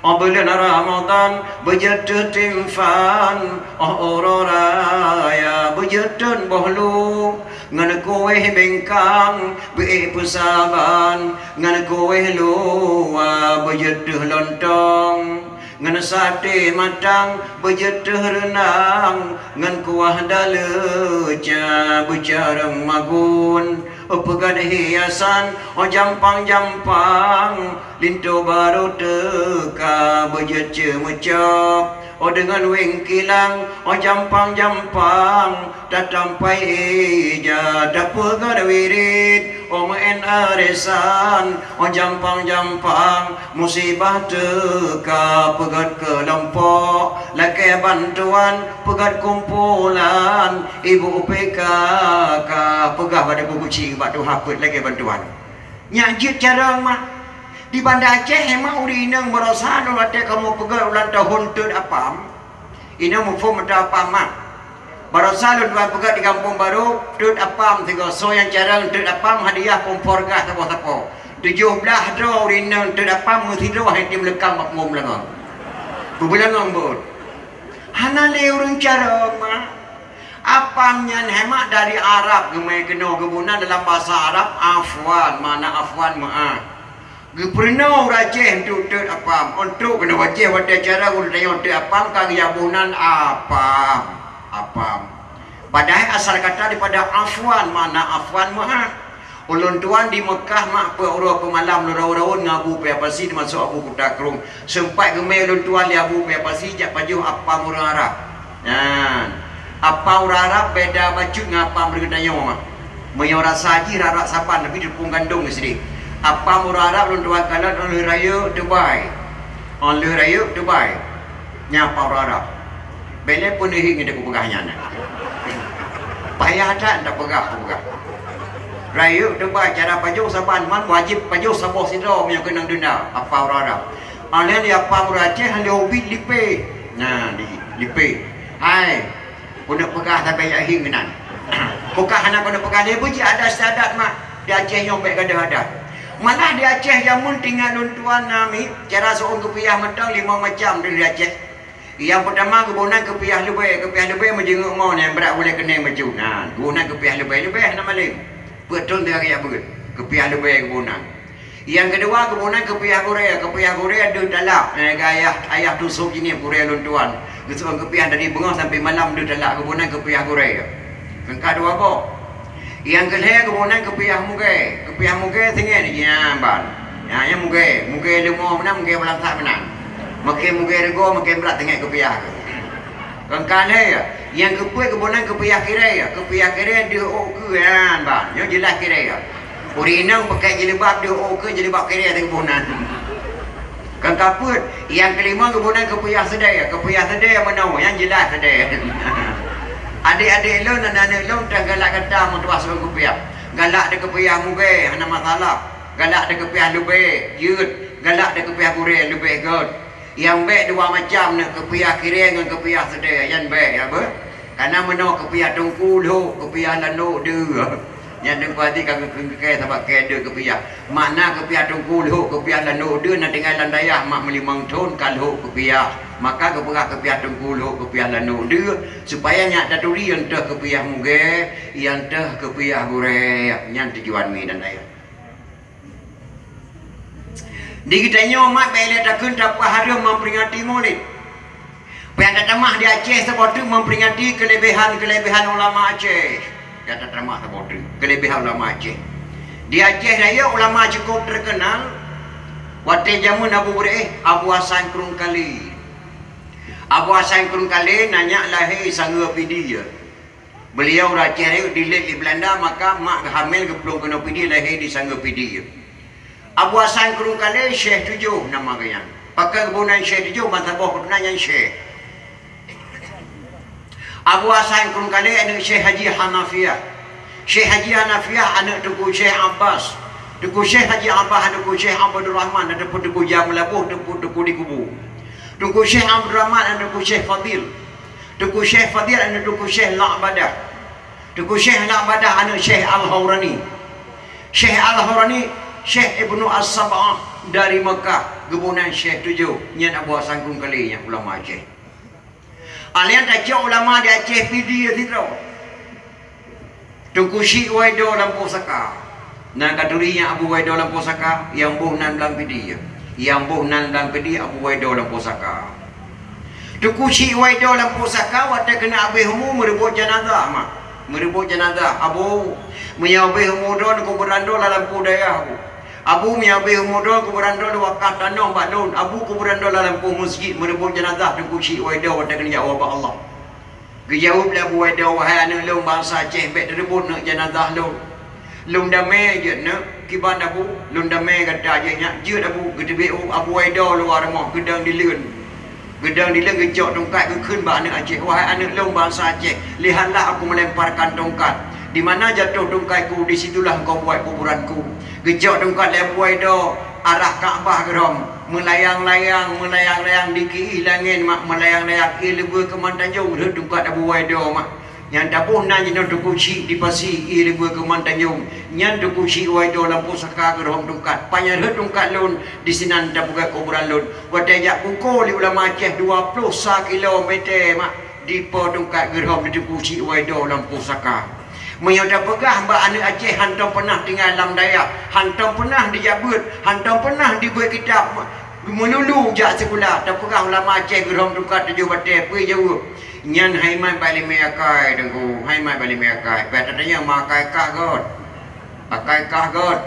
bulan Ramadan berjeton timfan ororaya berjeton bohlu ngan kowe bengkang be pusaban ngan kowe luwa berjeton lontong ngan sate matang berjetuh renang ngan kuah daleja berjarang magun pegan hiasan jampang-jampang linto baru teka berjetuh mecap dengan wengkilang jampang-jampang tatampai eja dapegan wirid main arisan jampang-jampang musibah teka pegat kelompok laki bantuan pegat kumpulan ibu PKK pegah pada buku cing batu haput lagi bantuan nyajit cara mah di Banda Aceh emang uri inang merasa nolate kamu pegat ulang tahun tut apam inang mufum ada apam mah barasa lu dua pegat di kampung baru tut apam tiga so yang cara tut apam hadiah kompor gas tapo-tapo 17 dro uri inang tut apam mesti dro hatim lekang makmum langong bubulan ngombot hana leurung cara mah apamnya hemat dari Arab gemai kena kebunan dalam bahasa Arab afwan mana afwan maaf gepernau rajeh untuk tut apam untuk kena wajeh pada cara untuk tut apam kang yabunan apam padahal asal kata daripada afwan mana afwan maaf ulun tuan di Mekah mak pe pemalam lurau-raun ngabu pe apa si masuk Abu Kutakrung sempat gemai ulun tuan li Abu pe apa si jak baju apam orang Arab apa orang Arab beda baju ngapa bergedayo mah menyora saji rarak sapan tapi di pung gandung sini apa orang Arab ulun tuan kalan oleh raya Dubai nyapa orang Arab bele pun hing ada pegahnya payah tak pegah raya Dubai cara baju saban man wajib baju sabah sidro yang kena denda apa orang Arab alih dia apa orang Aceh hanya hobi lipe di lipe hai pun pegah sampai hing kenan bukan anak pun pegah dia puji ada sadat mak di Aceh yang baik ada malah di Aceh jamun tinggal tuan nami cara seorang kepiah mentang 5 macam di Aceh yang pertama kebunan kepiah lebih menjenguk mau yang berat boleh kena baju kebunan kepiah lebih nama lain betul dia kaya begitu kepiah lebih kebunan yang kedua kebunan kepiah Korea ada dalak ayah tusuk ini Korea luntuan seorang kepiah dari bengah sampai malam ada dalak kebunan kepiah Korea yang kedua apa yang kedua kebunan kepiah muge tinggal ni ban yang muge lemah mana muge belakang mana makin muge rego makin berat tengah kepiah kan yang kebunan kepiah kira dia okuan ban yang jelas kira urinang pakai jilbab dia ok jilbab kira kebunan kan kaput yang kelima kebunan kepiah sedaya mana yang jelas sedaya adik-adik lo anak-anak lo dah galak kata mentua seorang kepiah galak ada kepiah muge hana masalah galak ada kepiah lebih yud galak ada kepiah Korea lebih good yang baik dua macam nak kepiah kira dengan kepiah sedaya yang baik ya ber karena menok kepiah tungku lo kepiah lano dua yang deng pati kagak ke sebab ke de kepiah mana kepiah tungku lo kepiah lano dua nak tinggal landayah mak melimang tahun kalau kepiah maka kepiah tungku lo kepiah lano dua supaya nyak daturi yang teh kepiah muge yang teh kepiah Korea yang tujuan mi dan ayah di kitanya mak bela takun dapat hari memperingati Maulid. Yang tamah di Aceh sebab memperingati kelebihan ulama Aceh. Kata tamah sebab kelebihan ulama Aceh. Di Aceh raya ulama cukup terkenal. Waktu zaman Abu Hasan Krungkali. Abu Hasan Krungkali nanya lahir sanggup dia. Beliau Aceh raya dilit di Belanda maka mak hamil ke belum kena pidi lahir di sanggup dia. Abu Hasan Krungkali Syekh 7 nama kaya. Pakai kebunan Syekh 7 mata bawah kebunan yang Syekh. Abu Hasan Kun Kale anak Syekh Haji Hanafiah. Syekh Haji Hanafiah anak Tuku Syekh Abbas. Tuku Syekh Haji Abbas anak Tuku Syekh Abdul Rahman ada pun Tuku Jam Labuh Tuku di Kubu. Tuku Syekh Abdul Rahman anak Tuku Syekh Fadil. Tuku Syekh Fadil anak Tuku Syekh La'badah. Tuku Syekh La'badah anak Syekh Al-Hawrani. Syekh Al-Hawrani Syekh Ibnu As-Sab'ah dari Mekah, gebunan Syekh 7 nyan Abu Hasan Kun Kale yang ulama Aceh. Alian tak ulama di Aceh PD itu. Tungku Syekh Waido Lampu Saka. Nah kadurinya Abu Waido Lampu Saka yang buh nan dalam PD. Yang buh nan dalam PD Abu Waido Lampu Saka. Tungku Syekh Waido Lampu Saka waktu kena habis umur merebut jenazah mak. Merebut jenazah Abu menyabih umur don ku berando lampu daya Abu. Abu menyabih umur don ku berando wakaf tanah balun. Abu ku berando lampu masjid merebut jenazah Tungku Syekh Waido waktu kena jawab Allah. Kejawab lah Abu Waido wahai anak long bangsa Aceh bet rebut nak jenazah long. Long damai je nak kiban Abu, long damai kata je nyak je Abu gedebe Abu Waido luar rumah gedang dileun. Gedang dileun gejok tongkat ke keun ba anak Aceh wahai anak long bangsa Aceh, lihatlah aku melemparkan tongkat. Di mana jatuh tongkatku di situlah engkau buat kuburanku. Gejok tongkat le Abu Waido arah Kaabah gerom. Melayang-layang di kiri langit mak melayang-layang lebih ke Mantanjung dah tungkat Abu Waido mak yang tabuh nan jino Tuku Syekh di Pasi lebih ke Mantanjung nyan Tuku Syekh Waido Lampu Saka gerom tungkat panya dah tungkat lun di sinan tabuh kuburan lun wadajak pukul ulama Aceh 20 kilometer mak di po tungkat gerom di Tuku Syekh Waido Lampu Saka. Menyata pegah mbak anak Aceh hantam pernah tinggal dalam Dayak, hantam pernah dijabut, hantam pernah dibuat kitab melulu jak sekolah. Tak pegah ulama Aceh geram dekat 7 batai pergi jauh. Nyan haimai balik meyakai dengku, haimai balik meyakai. Patutnya makai kah god. Pakai kah god.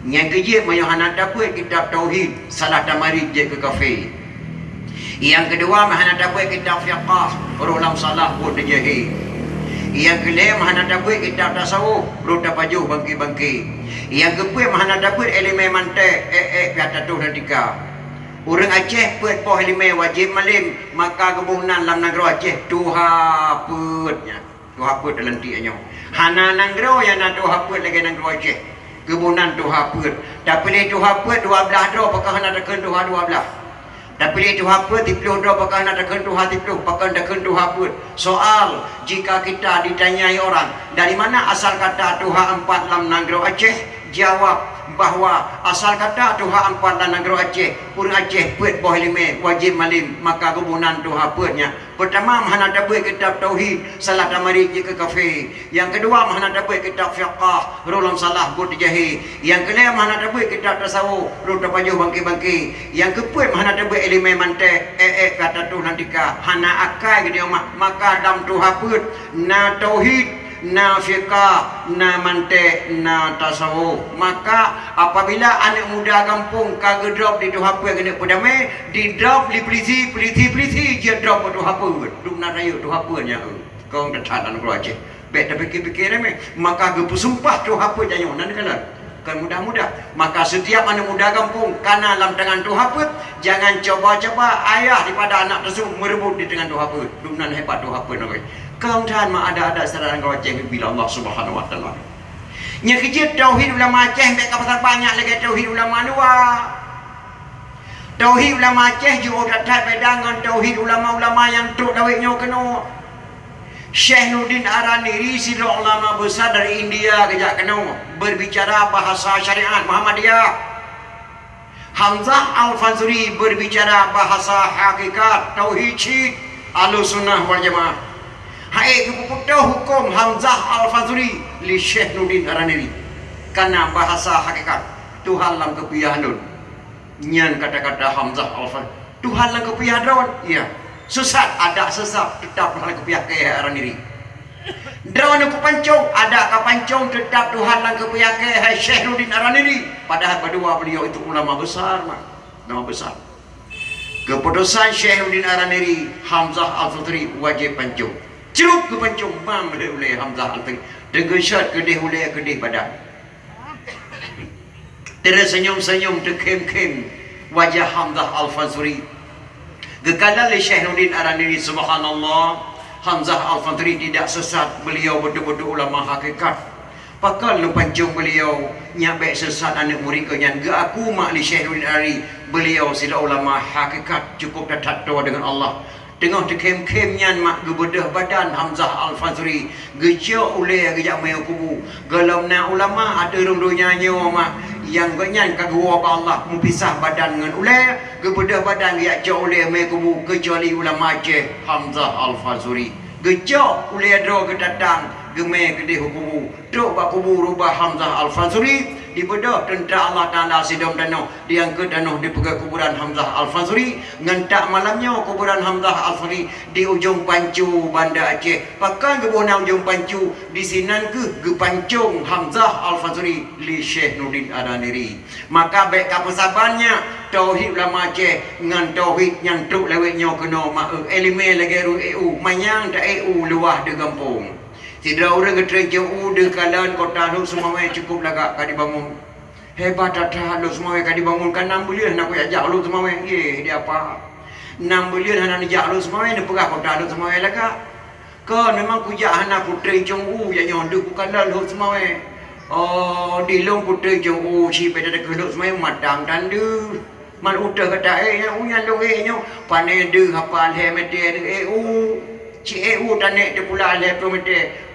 Nyan kejip mayu hana dapat kitab tauhid, salah tamarid je ke kafe. Yang kedua hana dapat kitab fiqh, urulam salah pun dijahil. Yang kelima mana dapat kitab tasawuf, roda pajuh bangki-bangki. Yang keempat mana dapat elemen mantek, piata tu dan tiga. Orang Aceh put poh elemen wajib malim, maka kebunan dalam negara Aceh tuha putnya. Tuha put dalam tiaknya. Hana negara yang nak tuha put lagi negara Aceh. Kebunan tuha put. Tak pilih tuha put 12 doh, pakah hana tekan tuha 12. Tak pilih tuha put tipluh doh, pakah hana tekan tuha tipluh, pakah tekan tuha put. Soal jika kita ditanyai orang dari mana asal kata tuha 4 dalam negara Aceh, jawab bahawa asal kata tuha 4 dalam negara Aceh, orang Aceh put boh lime wajib malim, maka kebunan tuha putnya. Pertama mana dapat kitab tauhid, salah tamarid je ke kafe. Yang kedua mana dapat kitab fiqh, rolam salah bud jahi. Yang kelima mana dapat kitab tasawuf, roda pajuh bangki-bangki. Yang keempat mana dapat elemen mantek, kata tu nanti ka hana akai dia maka dalam tuha put na tauhid, na fiqah, na mantek, na tasawuf. Maka apabila anak muda kampung kagak drop di tuha put kena pedamai, di drop di polisi dia drop di tuha put. Duk nak rayu tuha putnya. Kau dah tahan kalau Aceh. Bet dah fikir-fikir ni, maka gepu sumpah tuha put jangan nan kena. Kan mudah-mudah. Maka setiap anak muda kampung kana dalam tangan tuha put, jangan coba-coba ayah daripada anak tersebut merebut di tangan tuha put. Duk nan hebat tuha put nak. Kau tahan mak ada serangan kau Aceh bila Allah Subhanahu Wa Taala. Nya kejut tauhid ulama Aceh mek pasal banyak lagi tauhid ulama luar. Tauhid ulama Aceh juga tak pedangan tauhid ulama-ulama yang tuk dawiknya kena. Syekh Nurdin Araniri sila ulama besar dari India kejak kena berbicara bahasa syariat Muhammadiyah. Hamzah Al-Fanzuri berbicara bahasa hakikat tauhid syid Ahlussunnah wal Jamaah. Hai keputuh hukum Hamzah Al-Fanzuri li Syekh Nurdin Araniri karena bahasa hakikat Tuhan dalam kepiahan nun. Nyan kata-kata Hamzah Al-Fanzuri Tuhan dalam kepiahan nun. Ya. Sesat ada sesat tetap dalam kepiahan ke Araniri. Drawan aku pancung ada ka pancung tetap Tuhan dalam kepiahan ke Syekh Nurdin Araniri. Padahal kedua beliau itu ulama besar mak. Ulama besar. Keputusan Syekh Nurdin Araniri Hamzah Al-Fanzuri wajib pancung. Cerup ke pancung mam oleh Hamzah Al-Fanzuri. Dengan syarat kedih oleh kedih badan. Tersenyum-senyum terkem-kem wajah Hamzah Al-Fanzuri. Gekala le Syekh Nurdin Araniri subhanallah Hamzah Al-Fantri tidak sesat. Beliau betul-betul ulama hakikat. Pakal lu pancung beliau nyabek sesat anak murid kau nyan. Ga aku mak li Syekh Nurdin Ari. Beliau sila ulama hakikat. Cukup dah tatua dengan Allah. Tengah dekem-kem nyan mak gebedah badan Hamzah Al-Fantri. Gejak oleh gejak mayu kubu. Galau na ulama ada rung-rungnya nyawa mak. Yang ganyan kagua ba Allah mempisah badan dengan uleh. Gebedah badan gejak jauh oleh mayu kubu. Kecuali ulama Aceh Hamzah Al-Fantri. Gejak oleh ada kedatang. Gemai gede hukumu. Duk bak kubu rubah Hamzah Al-Fantri. Di bedah tentang Allah Ta'ala sidom danoh. Diangkat danoh di pegang kuburan Hamzah Al-Fantri. Ngentak malamnya kuburan Hamzah Al-Fantri di ujung Pancu Banda Aceh. Pakai kebunah ujung Pancu. Di sinan ke pancung Hamzah Al-Fantri li Syekh Nurdin Adaniri. Maka baik kapasabannya tauhid ulama Aceh ngan tauhid yang truk lewetnya kena elime lagi ru EU manyang tak EU luah de kampung. Tidak orang ketren jauh de kalan kota lu semua cukup lagak kadi bangun. Hebat dah lu semua kadi bangun kan 6 bulan nak ajak lu semua ye dia apa. 6 bulan nak ajak lu semua ni pegah kota lu semua lagak. Ke memang kujak anak putri jauh ya nyondu ku kalan lu semua. Oh di long putri jauh si pada de lu semua madang tandu. Man udah kata yang long nyo pane de hafal he mete EU. Ci EU tanek de pula le promete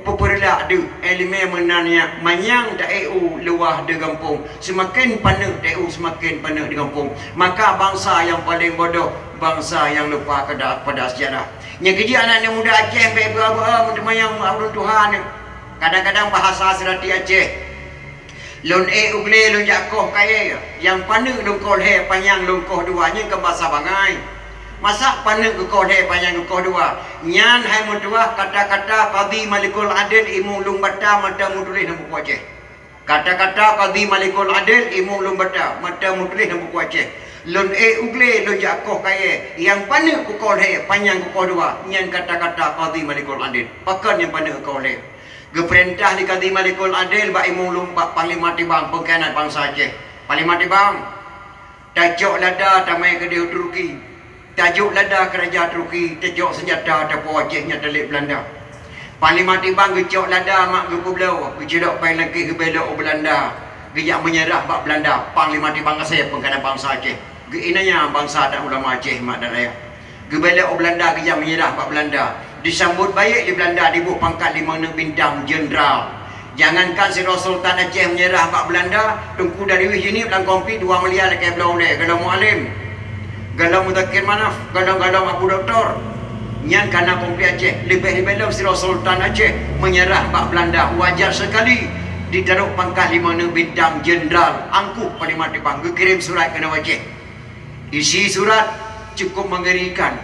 peperlak de elime menanya manyang da EU luah de kampung semakin panek EU semakin panek di kampung maka bangsa yang paling bodoh bangsa yang lupa pada sejarah nya kerja anak muda Aceh berapa menyang Allah Tuhan kadang-kadang bahasa serati Aceh lon ugle lon jakoh kaya yang panek longkol he panjang longkoh duanya ke bahasa bangai. Masa panek ke kau deh panjang ke kau dua. Nyan hai mudua kata-kata Qadhi Malikul Adil imu lung bata mata mutulis nampu Aceh. Kata-kata Qadhi Malikul Adil imu lung bata mata mutulis nampu Aceh. Lun ugle lun jakoh kaya yang panek ke kau deh panjang ke kau dua. Nyan kata-kata Qadhi Malikul Adil. Pakan yang panek ke kau deh. Geperintah di Qadhi Malikul Adil ba imu lung Panglima Tibang pengkhianat bangsa Aceh. Panglima Tibang tajuk lada tamai ke dia Turki. Tajuk lada kerajaan Turki, tajuk senjata tapu Acehnya telik Belanda. Panglima Tibang gecok lada mak gupu belau, gejedok pai lagi ke belok Belanda. Gejak menyerah bak Belanda. Panglima Tibang saya pengkhianat bangsa Aceh. Geinanya bangsa dan ulama Aceh mak dan ayah. Gebelok Belanda gejak menyerah bak Belanda. Disambut baik di Belanda dibuh pangkat 5 bintang jenderal. Jangankan si Sultan Aceh menyerah bak Belanda, Tungku dari sini dalam kompi 2 miliar lagi belau le, kalau mualim. Galau Mudakir Manaf, galau Abu Doktor. Nyan karena kompi Aceh lebih-lebih si Sultan Aceh menyerah bak Belanda. Wajar sekali ditaruh pangkat 5 bintang jenderal. Angkuh Panglima Tibang kirim surat kena Aceh. Isi surat cukup mengerikan.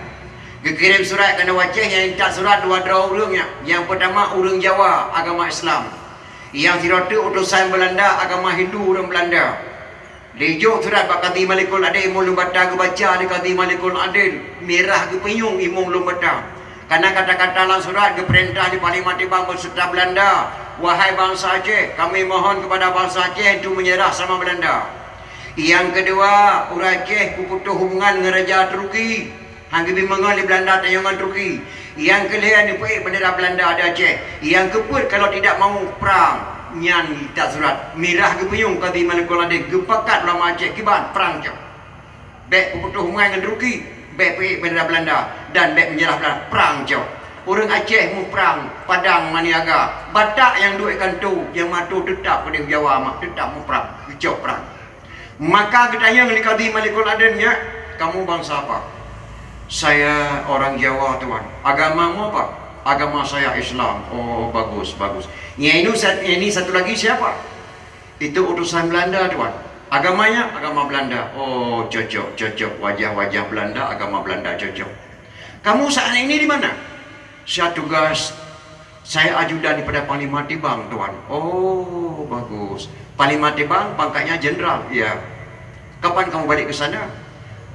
Kirim surat kena Aceh yang minta surat 2 orangnya. Yang pertama orang Jawa agama Islam. Yang sirota utusan Belanda agama Hindu orang Belanda. Lejuk surat Pak Qadhi Malikul Adil imung lum bata ke baca di Qadhi Malikul Adil merah ke penyung imung lum bata. Karena kata-kata dalam surat ke perintah di Panglima Tibang berserta Belanda, wahai bangsa Aceh, kami mohon kepada bangsa Aceh untuk menyerah sama Belanda. Yang kedua, orang Aceh putus hubungan dengan Raja Turki. Hang gibi mengal di Belanda tayungan Turki. Yang kelihatan di bendera Belanda ada Aceh. Yang keempat, kalau tidak mau perang nyan kita surat mirah ke penyung Qadhi Malikul Adil gepakat ulama Aceh kiban perang jauh bek putus hubungan dengan Turki bek pergi bendera Belanda dan bek menyerah Belanda perang jauh orang Aceh mu perang Padang Maniaga Batak yang duitkan tu yang matu tetap pada Jawa mak tetap mu perang jauh perang maka ketanya dengan Qadhi Malikul Adilnya kamu bangsa apa saya orang Jawa tuan agamamu apa agama saya Islam. Oh bagus. Ini satu lagi siapa? Itu utusan Belanda tuan. Agamanya agama Belanda. Oh cocok. Wajah Belanda, agama Belanda cocok. Kamu saat ini di mana? Saya tugas. Saya ajudan daripada Panglima Tibang tuan. Oh bagus. Panglima Tibang pangkatnya jenderal. Ya. Kapan kamu balik ke sana?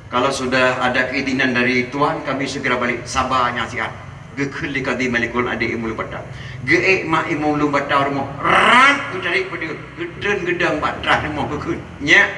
Kalau sudah ada keizinan dari tuan, kami segera balik. Sabarnya sihat. Gekul di Qadhi Malikul Adil imul bata. Geek mak imul bata rumah. Rat tarik pada gedeng gedang batrah rumah gekul. Nya.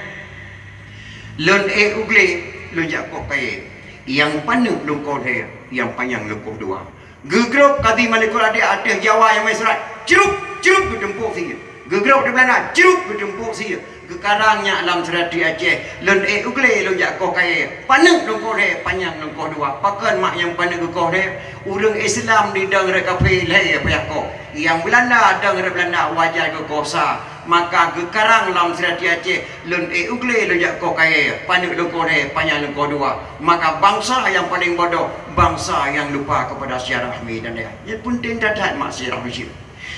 Lun ugle lun jakoh kaya. Yang panuh lungkol he, yang panjang lungkol dua. Gegrup kati malikul adik Jawa yang mesra. Cerup ke tempuk sia. Gegrup di Belanda, cerup ke tempuk sia. Kekarangnya alam serati Aceh. Len ugle lo jak ko kaya. Paneng dong ko de, panjang dong ko dua. Pakan mak yang paneng ko de. Urang Islam di dang re kafe le payah ko. Yang Belanda dang re Belanda wajar ke kosa. Maka gekarang lam serati Aceh. Len ugle lo jak ko kaya. Paneng dong ko de, panjang dong ko dua. Maka bangsa yang paling bodoh, bangsa yang lupa kepada sejarah dan dia. Ya penting dadat mak sejarah Mesir.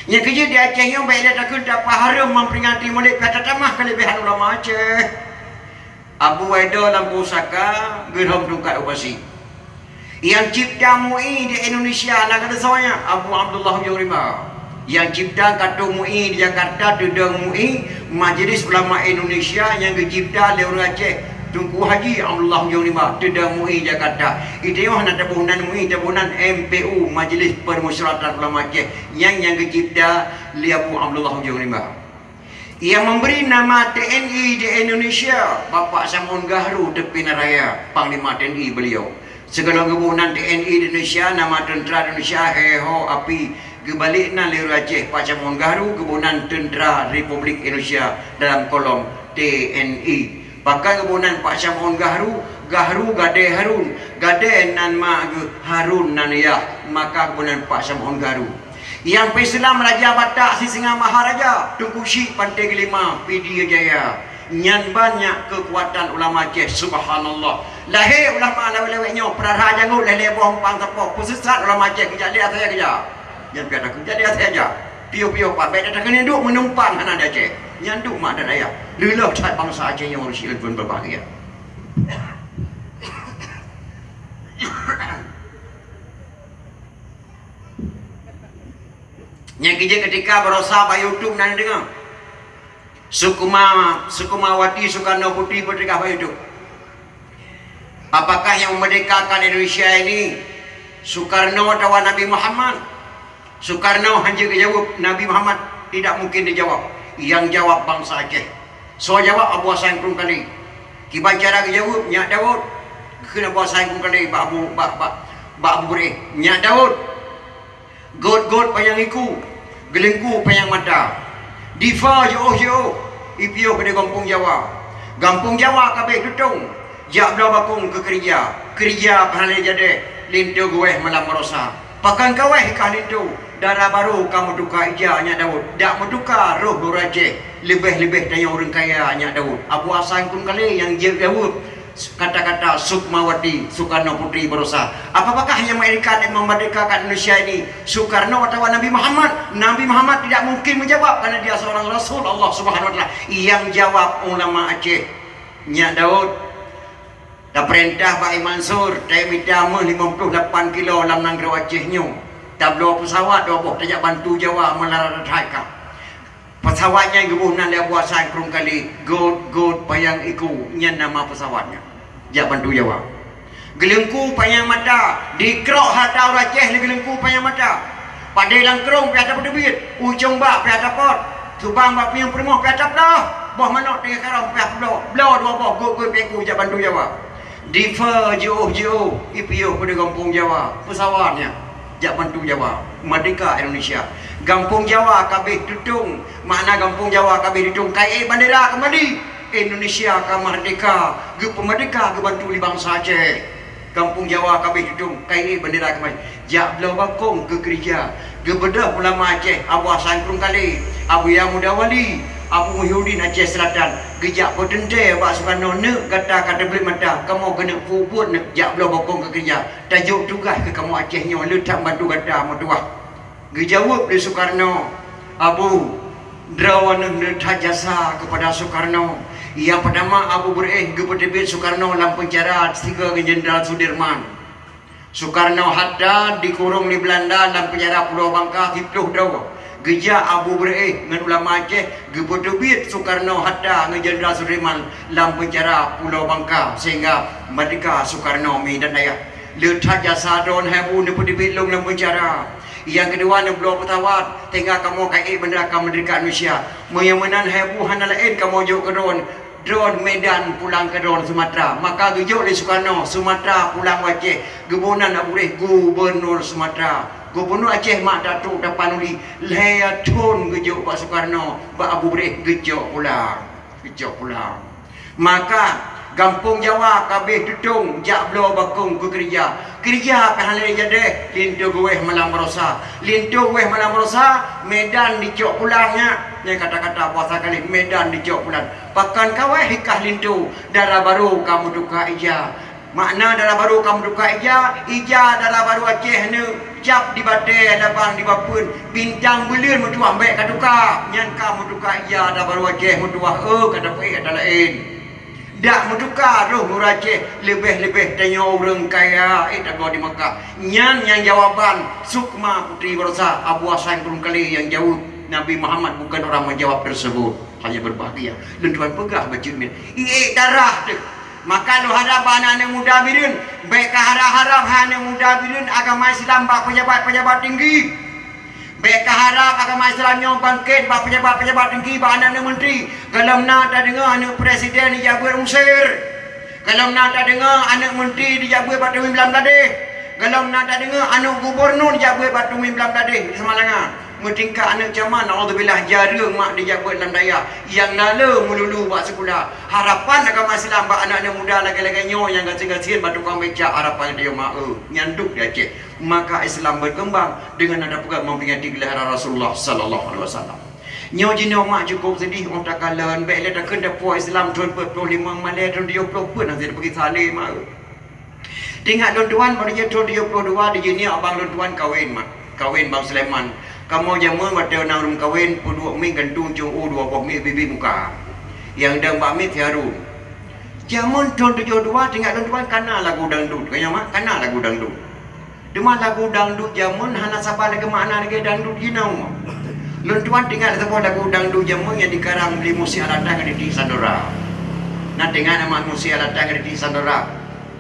Yang kerja di Aceh yang baik dia takut dapat harum memperingati Maulid kata tamah kelebihan ulama Aceh. Abu Waidah lampu saka gerham tungkat upasi. Yang cipta MUI di Indonesia nak ada semuanya Abu Abdullah Yurima. Yang cipta kata MUI di Jakarta tudang MUI Majlis Ulama Indonesia yang dicipta oleh Aceh. Tunku Haji Abdullah Yurima tudang MUI Jakarta. Itu yang nak tabunan MUI tabunan MPU Majlis Permusyawaratan Ulama Aceh yang dicipta oleh Abu Abdullah Yurima. Yang memberi nama TNI di Indonesia Bapak Samun Gahru Tepin Raya Panglima TNI beliau. Segala gabungan TNI di Indonesia nama tentera Indonesia heho api kebalikna liru Aceh Pak Samun Gahru gabungan tentera Republik Indonesia dalam kolom TNI. Pakai gabungan Pak Samun Gahru gade Harun gade nan ma Harun nan ya maka gabungan Pak Samun Gahru. Yang Islam Raja Batak si Singa Maharaja Tunku Syik Pantai Kelima Pidi Jaya. Nyan banyak kekuatan ulama Aceh subhanallah. Lahir ulama lewek-leweknya perara jangut lele bohong pang tepok pusat ulama Aceh kejak dia saya kejak. Yang biar aku jadi saya aja. Pio-pio pak baik datang kena duk menumpang anak Aceh. Nyan duk mak dan ayah. Lelah cat bangsa Aceh yang harus pun berbahagia. Yang kerja ketika berusaha by YouTube nanti dengar Sukumawati Soekarno Putri berdekah by YouTube. Apakah yang memerdekakan Indonesia ini Soekarno atau Nabi Muhammad? Soekarno hanya jawab, Nabi Muhammad tidak mungkin dijawab. Yang jawab bangsa Aceh. So jawab Abu Hasan Krum kali. Kiban cara jawab Nyak Daud. Kena Abu Hasan Krum kali Pak Abu Buri. Nyak Daud. God payang iku, gelengku payang mata. Diva jauh ipio pada kampung Jawa. Kampung Jawa kabeh tutung. Jak belah bakung ke kerja pahalai jadi lintu gue malam merosa. Pakan kaweh kah lintu. Darah baru kamu duka ija Nyak Daud. Dak menduka roh Aceh. Lebih dari orang kaya Nyak Daud. Abu Hasan Krum kali yang jawab kata-kata Sukmawati Soekarno Putri berusaha. Apakah yang Amerika yang memerdekakan Indonesia ini Soekarno atau Nabi Muhammad? Nabi Muhammad tidak mungkin menjawab karena dia seorang Rasul Allah Subhanahu Wa Taala. Yang jawab ulama Aceh Nyak Daud. Dah perintah Pak Mansur saya minta 58 kilo dalam nanggro Acehnya. Tak bawa pesawat dah boh tak bantu Jawa melarat haika. Pesawatnya yang gebunan dia buat saya kurung kali God payang iku nyan nama pesawatnya. Jak bantu Jawa. Gelengku payang mata dikrok harta orang Aceh le gelengku payang mata. Padai langkrong pi atap debit, ujung bak pi atap pot. Subang bak pi yang permoh pi atap dah. Boh manok tengah karang pi atap dah. Blau dua boh God pi aku jak bantu Jawa. Diva jauh ipio pada kampung Jawa pesawatnya jak bantu Jawa merdeka Indonesia. Kampung Jawa kabeh tutung. Makna kampung Jawa kabeh tutung kai bandera kembali. Indonesia ka merdeka, ge pemerdeka ge bantu li bangsa Aceh. Kampung Jawa kabeh tutung kai bandera kembali. Jak belah bakong ke gereja. Ge bedah ulama Aceh, Abu Hasan Krum kali, Abu Yamudawali, Abu Muhyiddin Aceh Selatan. Gejak potente Pak Soekarno ne kata beli mata kamu kena puput ne jak belah bakong ke gereja. Tajuk tugas ke kamu Acehnya letak bantu kata mutuah. Dijawab dari Soekarno Abu Drawana letak jasa kepada Soekarno. Yang pertama Abu Bereh kepada Soekarno dalam penjara 3 Jenderal Sudirman. Soekarno hatta dikurung di Belanda dalam penjara Pulau Bangka 10 tahun. Geja Abu Bereh dengan ulama Aceh kepada Soekarno hatta dengan Jenderal Sudirman dalam penjara Pulau Bangka sehingga merdeka Soekarno dan daya. Letak jasa don hebu depan long dalam penjara. Yang kedua nak belah petawat tengah kamu kai bendera merdeka Indonesia. Menyamanan hebu hana lain kamu jauh kedon Drone Medan pulang ke drone Sumatera. Maka gejuk di Soekarno, Sumatera pulang Aceh. Gebunan nak boleh Gubernur Sumatera. Gubernur Aceh Mak Datuk Tapanuli. Laya tun gejuk Pak Soekarno. Pak Abu boleh gejuk pulang. Gejuk pulang. Maka Kampung Jawa kabeh tutung jak blo bakung ku kerja. Kerja apa hal jadi lintu gue malam merosa. Lintu gue malam merosa Medan dicok pulangnya. Ni kata-kata puasa kali Medan dicok pulang. Pakan kawai hikah lintu darah baru kamu duka ija. Makna darah baru kamu duka ija. Ija darah baru Aceh ni cap di bate ada bang di bapun bintang bulir mutuah baik kaduka. Nyan kamu duka ija darah baru Aceh mutuah kata pai kata lain. Dak mutukar roh Aceh lebih-lebih tanya orang kaya agak di Mekah. Nyan yang jawaban Sukma Putri Berosa Abu Hasan turun kali yang jauh. Nabi Muhammad bukan orang menjawab tersebut, hanya berbahagia. Dan Tuhan pegah bercermin. Darah tu. Maka lu harap anak-anak muda bidun, baik harap anak muda bidun agama Islam bak pejabat-pejabat tinggi. Baik harap agama Islamnya bangkit bak pejabat-pejabat tinggi, bak anak menteri. Kalau nak tak dengar anak presiden dijabat Mesir. Kalau nak tak dengar anak menteri dijabat Batu Mimlam Ladeh. Kalau nak tak dengar anak gubernur dijabat Batu Mimlam Ladeh di Semalangan. Mertingkah anak zaman naudzubillah jara mak dijabat dalam daya. Yang nala melulu buat sekolah. Harapan agama Islam bak anak-anak muda lagi-laginya yang gasing-gasing batu kau becak harapan dia mak nyanduk dia Aceh. Maka Islam berkembang dengan ada pegang memperingati gelaran Rasulullah sallallahu alaihi wasallam. Nyo jino mak cukup sedih orang tak kalan baik le tak kena puas Islam 25 Malaysia 20 pun nanti pergi saleh mak. Tengok tuan-tuan pada dia 22 di sini abang tuan kawin mak. Kawin Bang Sulaiman. Kamu jamun waktu nak rum kawin puluh mi gantung cung 20 mi bibi muka. Yang dah mbak mi tiaru. Jamun 22 tengok tuan-tuan kana lagu dangdut. Kaya mak kana lagu dangdut. Demam lagu dangdut jamun hana siapa lagi makna lagi dangdut ginau. Tuan tinggal sebuah lagu dangdut jamun yang dikarang di Musi Alata di Sandora. Nak tengok nama Musi Alata di Sandora.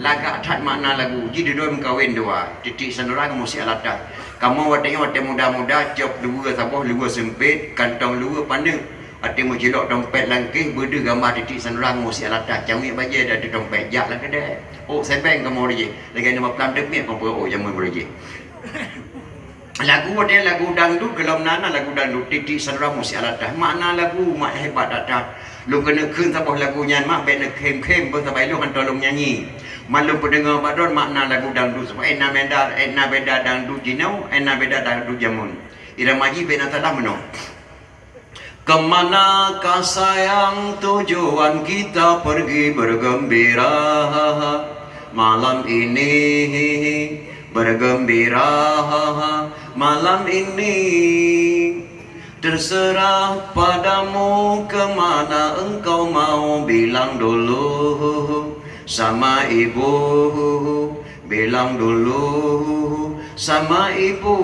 Lagak tak makna lagu. Jadi dua kawin dua. Di Sandora ke Musi Alata. Kamu waktu muda-muda job dua sabah dua sempit kantong dua pandang. Ada menjelok dompet langkih berde gambar titik Sandora Musi Alata. Cami baja dah di dompet jak lah kedai. Oh sebeng kamu dia. Lagi nama pelan demi kamu oh jamu boleh. Lagu dia lagu dangdut gelam nana lagu dangdut titik Sandora Musi Alata. Makna lagu mak hebat datang. Lu kena keun sabah lagu nyan mak bet nak kem-kem bersabai lu hantar lu nyanyi. Malu pendengar badon makna lagu dangdut sebab enna beda dangdut jinau, enna beda dangdut jamun. Irama ji bena tadah meno. Kemanakah sayang tujuan kita pergi bergembira malam ini bergembira malam ini terserah padamu kemana engkau mau bilang dulu sama ibu bilang dulu sama ibu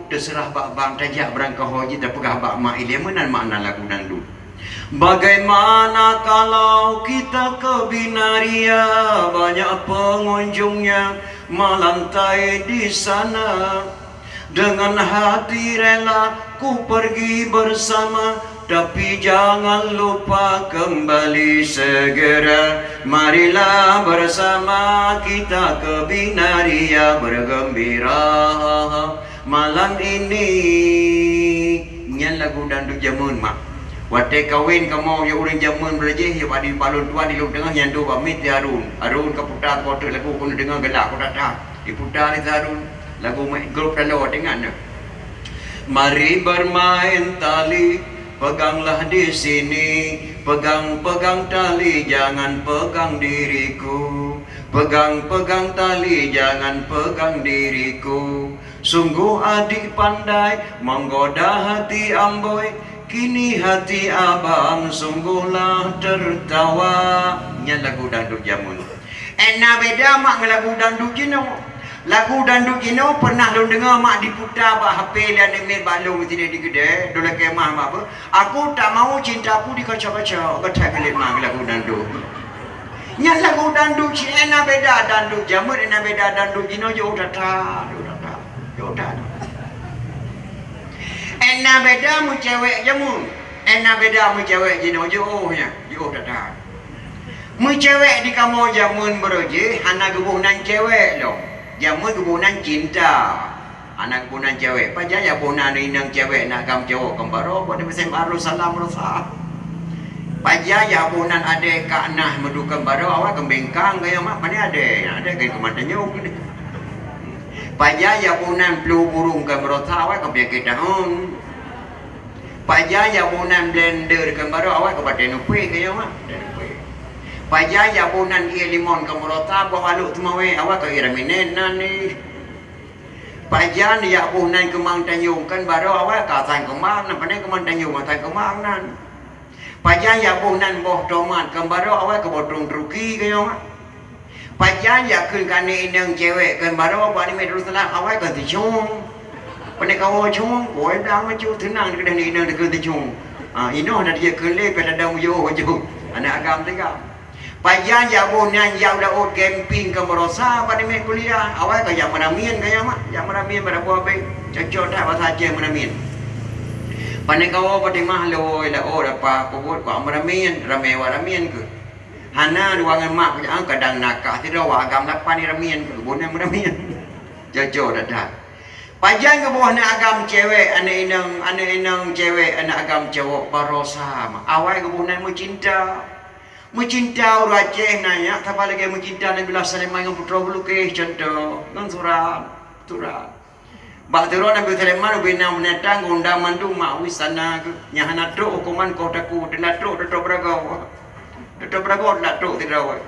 terserah bak bang tajak berangkah haji tak pegah bak mak ilia menan makna lagu dangdut. Bagaimana kalau kita ke Binaria banyak pengunjungnya melantai di sana dengan hati rela ku pergi bersama. Tapi jangan lupa kembali segera. Marilah bersama kita ke Binaria bergembira malam ini. Nyan lagu dangdut jamun mak. Waktu kawin kamu ya orang jamun berjeh ya pada balon tuan di luar tengah yang dua pamit di Harun. Harun ke putar kota lagu kena dengar gelak kota tak. Di putar di Harun lagu grup dalam dengannya. Mari bermain tali. Peganglah di sini, pegang-pegang tali, jangan pegang diriku. Pegang-pegang tali, jangan pegang diriku. Sungguh adik pandai, menggoda hati amboi. Kini hati abang sungguhlah tertawa. Ini lagu dangdut jamun. Enak beda mak lagu dangdut jino. Lagu dangdut jino pernah lu dengar mak diputar bak HP dan email balung tidak di kedai dola kemah mak apa. Aku tak mau cintaku dikaca-kaca. Betul kelik mak lagu dangdut. Nya lagu dangdut enak beda dangdut jamun enak beda dangdut jino yo data. Enak beda mu cewek jamun. Enak beda mu cewek jino yo nya yo data. Mu cewek di kamu jamun beroje, anak kebunan cewek loh. Jamun kebunan cinta. Anak kebunan cewek. Pajaya kebunan inang cewek nak kam cowok kembaro. Pada mesin baru salam rasa. Pajaya kebunan adek kak nah medu kembaro. Awak kembengkang kaya mak. Mana adek? Adek kaya kematanya. Pajaya kebunan pelu burung kembaro. Awak kembengkang tahun. Pajaya kebunan blender kembaro. Awak kepada nupi kaya mak. Pajaya bunan ia limon kemerota bawa lu tumawe awak ke iraminen nani. Pajan ya bunan kemang tanyung kan baru awak katan kemang nampak ni kemang tanyung matan kemang nan. Pajan ya bunan boh tomat kan baru awak ke botrung truki ke yang. Pajan ya kun kane inang cewek kan baru awak ni medrusalah awak ke tijung. Pada kau cung, kau dah macam tenang dekat ni inang dekat tijung. Ino ada dia kelih pada dah ujo ujo. Anak agam tiga. Pajan ya bunan ya udah out camping ke Merosa pada main kuliah. Awal ke yang meramin ke yang mak, yang meramin pada buah baik. Cocok dah apa saja meramin. Pandai kau pada mahlo ila apa kubur kau meramin, ramai waramin ke. Hana ruangan mak punya kadang nakah tidak wa agam lapan ni ramin ke bunan meramin. Cocok dah. Pajan ke buah nak agam cewek, anak inang cewek, anak agam cowok Merosa. Awal ke bunan mu cinta. Mencinta orang Aceh nanya, siapa lagi mencinta Nabi Sulaiman dengan putra Bulqis contoh, dengan surat. Bak turun Nabi Sulaiman bina menetang undang mandu mak wisana ke, nyahana tu hukuman kau taku, dilatruk beragau, dilatruk tidak.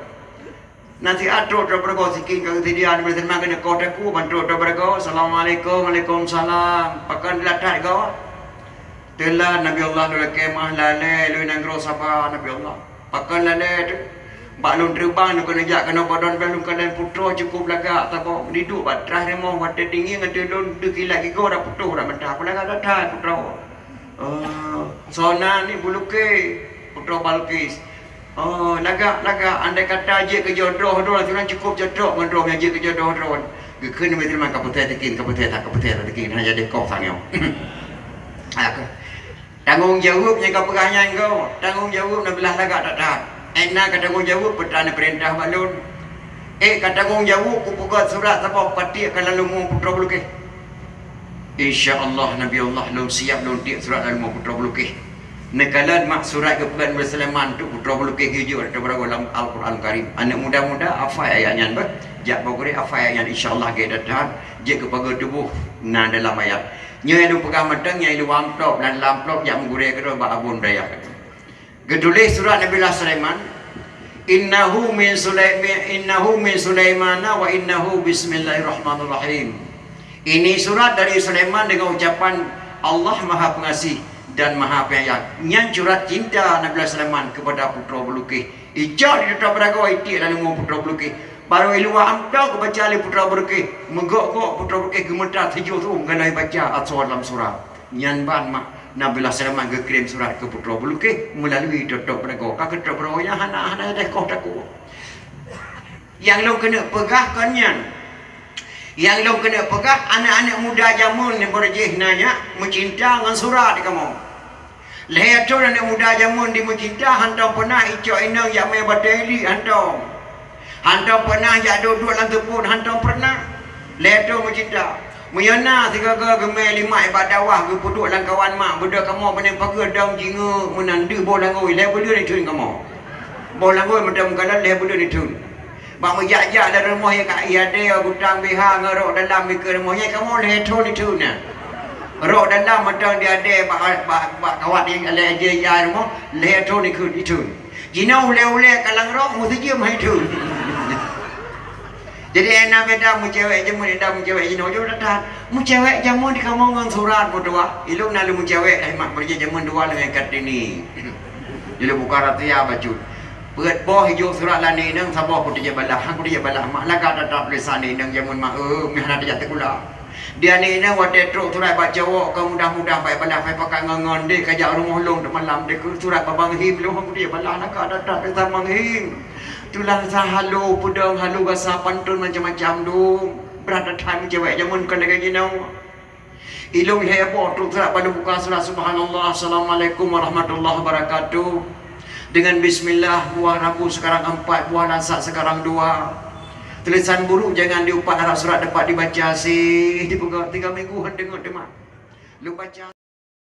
Nanti atruk beragau sikin ke dia Nabi Sulaiman kena kau taku, bantu beragau, assalamualaikum, waalaikumsalam, pakai dilatrak kau. Telah Nabi Allah lu kemah lalai, lu nanggro sabar Nabi Allah. Pakai lalai tu, balon terbang tu kena jak kena badan balon kalian putra cukup lagak tak kau duduk batrah ni mau wadah tinggi dengan telon tu kilat gigo dah putus dah mentah. Apa lagi dah dah putra. Sona ni Bulqis, putra Balqis. Lagak andai kata je ke jodoh tu lah tuan cukup jodoh mendoh yang je ke jodoh tu. Gekun ni mesti makan kaputeh tekin tekin hanya jadi kau sangat. Aku tanggungjawabnya kau pegahnya kau. Tanggungjawab nak belah lagak tak dah. Enak kata tanggungjawab petana perintah balun. Kata tanggungjawab ku pegat surat apa patik kalau lu mau putra Bulqis. Insya-Allah Nabi Allah lu siap lu tiak surat dalam putra Bulqis. Nekalan mak surat ke pegan Sulaiman tu putra Bulqis hijau ada berapa dalam Al-Quran Karim. Anak muda-muda hafal ayatnya bah. Jak bagore hafal ayatnya insya-Allah ke datang je ke pagar tubuh nah dalam ayat. Nya lu pegang matang nya lu amplop dan lamplop yang menggurih ke ba abun daya. Getulis surat Nabi Sulaiman innahu min Sulaiman wa innahu bismillahirrahmanirrahim. Ini surat dari Sulaiman dengan ucapan Allah Maha Pengasih dan Maha Penyayang. Yang surat cinta Nabi Sulaiman kepada putra Bulqis. Ijak di dekat beragau itik lalu mau putra Bulqis. Baru iluwa amtau ke baca oleh putra Bulqis. Megok-gok putra Bulqis gemetar tujuh tu mengenai baca asal dalam surah. Nyan ban mak Nabi Sulaiman ke kirim surat ke putra Bulqis melalui detok beragau. Kak detok beragau yang hana-hana dah kau takut. Yang lo kena pegah kan nyan. Yang lo kena pegah anak-anak muda jamun yang berjih nanya mencinta dengan surat kamu. Leher tu anak muda jamun di mencinta hantam pernah icok inang yang main bateri hantam. Hantam pernah jak duduk dalam tepun hantam pernah. Leher tu mencinta. Meyana tiga gemai lima ibadawah ke puduk dalam kawan mak benda kamu panen pagar daun jinga menandu bola ngoi leher benda ni tun kamu. Bola ngoi macam kalah leher benda ni tun. Bang menjak-jak dari rumah yang kat ada gudang behang rok dalam ke rumahnya kamu leher tu ni tun nah. Rok dalam macam dia ada bak kawat yang ada aja ya rumah leher tu ni ku itu. Jina ule-ule kalang rok mesti dia mai tu. Jadi enak beda mu cewek jamu dah mu cewek jino jo dah. Mu cewek jamu di kamu ngan surat berdua. Ilung nalu mu cewek mak berje jamu dua dengan kat ini. Jadi buka ratia baju. Berat boh hijau surat lani nang sabah ku dia balah. Hang ku dia balah mak laga dah tulisan ni nang jamu mak meh ada jatuh kula. Dia ni nang wate truk surat baca wak kau mudah-mudah baik balah baik pakai ngangon dia kajak rumah long malam dia surat babang him lu hang ku dia balah laga dah tulisan him. Tulang sahalu, pudang halu rasa pantun macam-macam tu. Berada time cewek jamun kan lagi gini. Ilung heboh tu tak pada buka surat subhanallah. Assalamualaikum warahmatullahi wabarakatuh. Dengan bismillah, buah Rabu sekarang 4, buah Lasak sekarang 2. Tulisan buruk jangan diupak, harap surat dapat dibaca sih. Dipegang 3 minggu dengar demam. Lu baca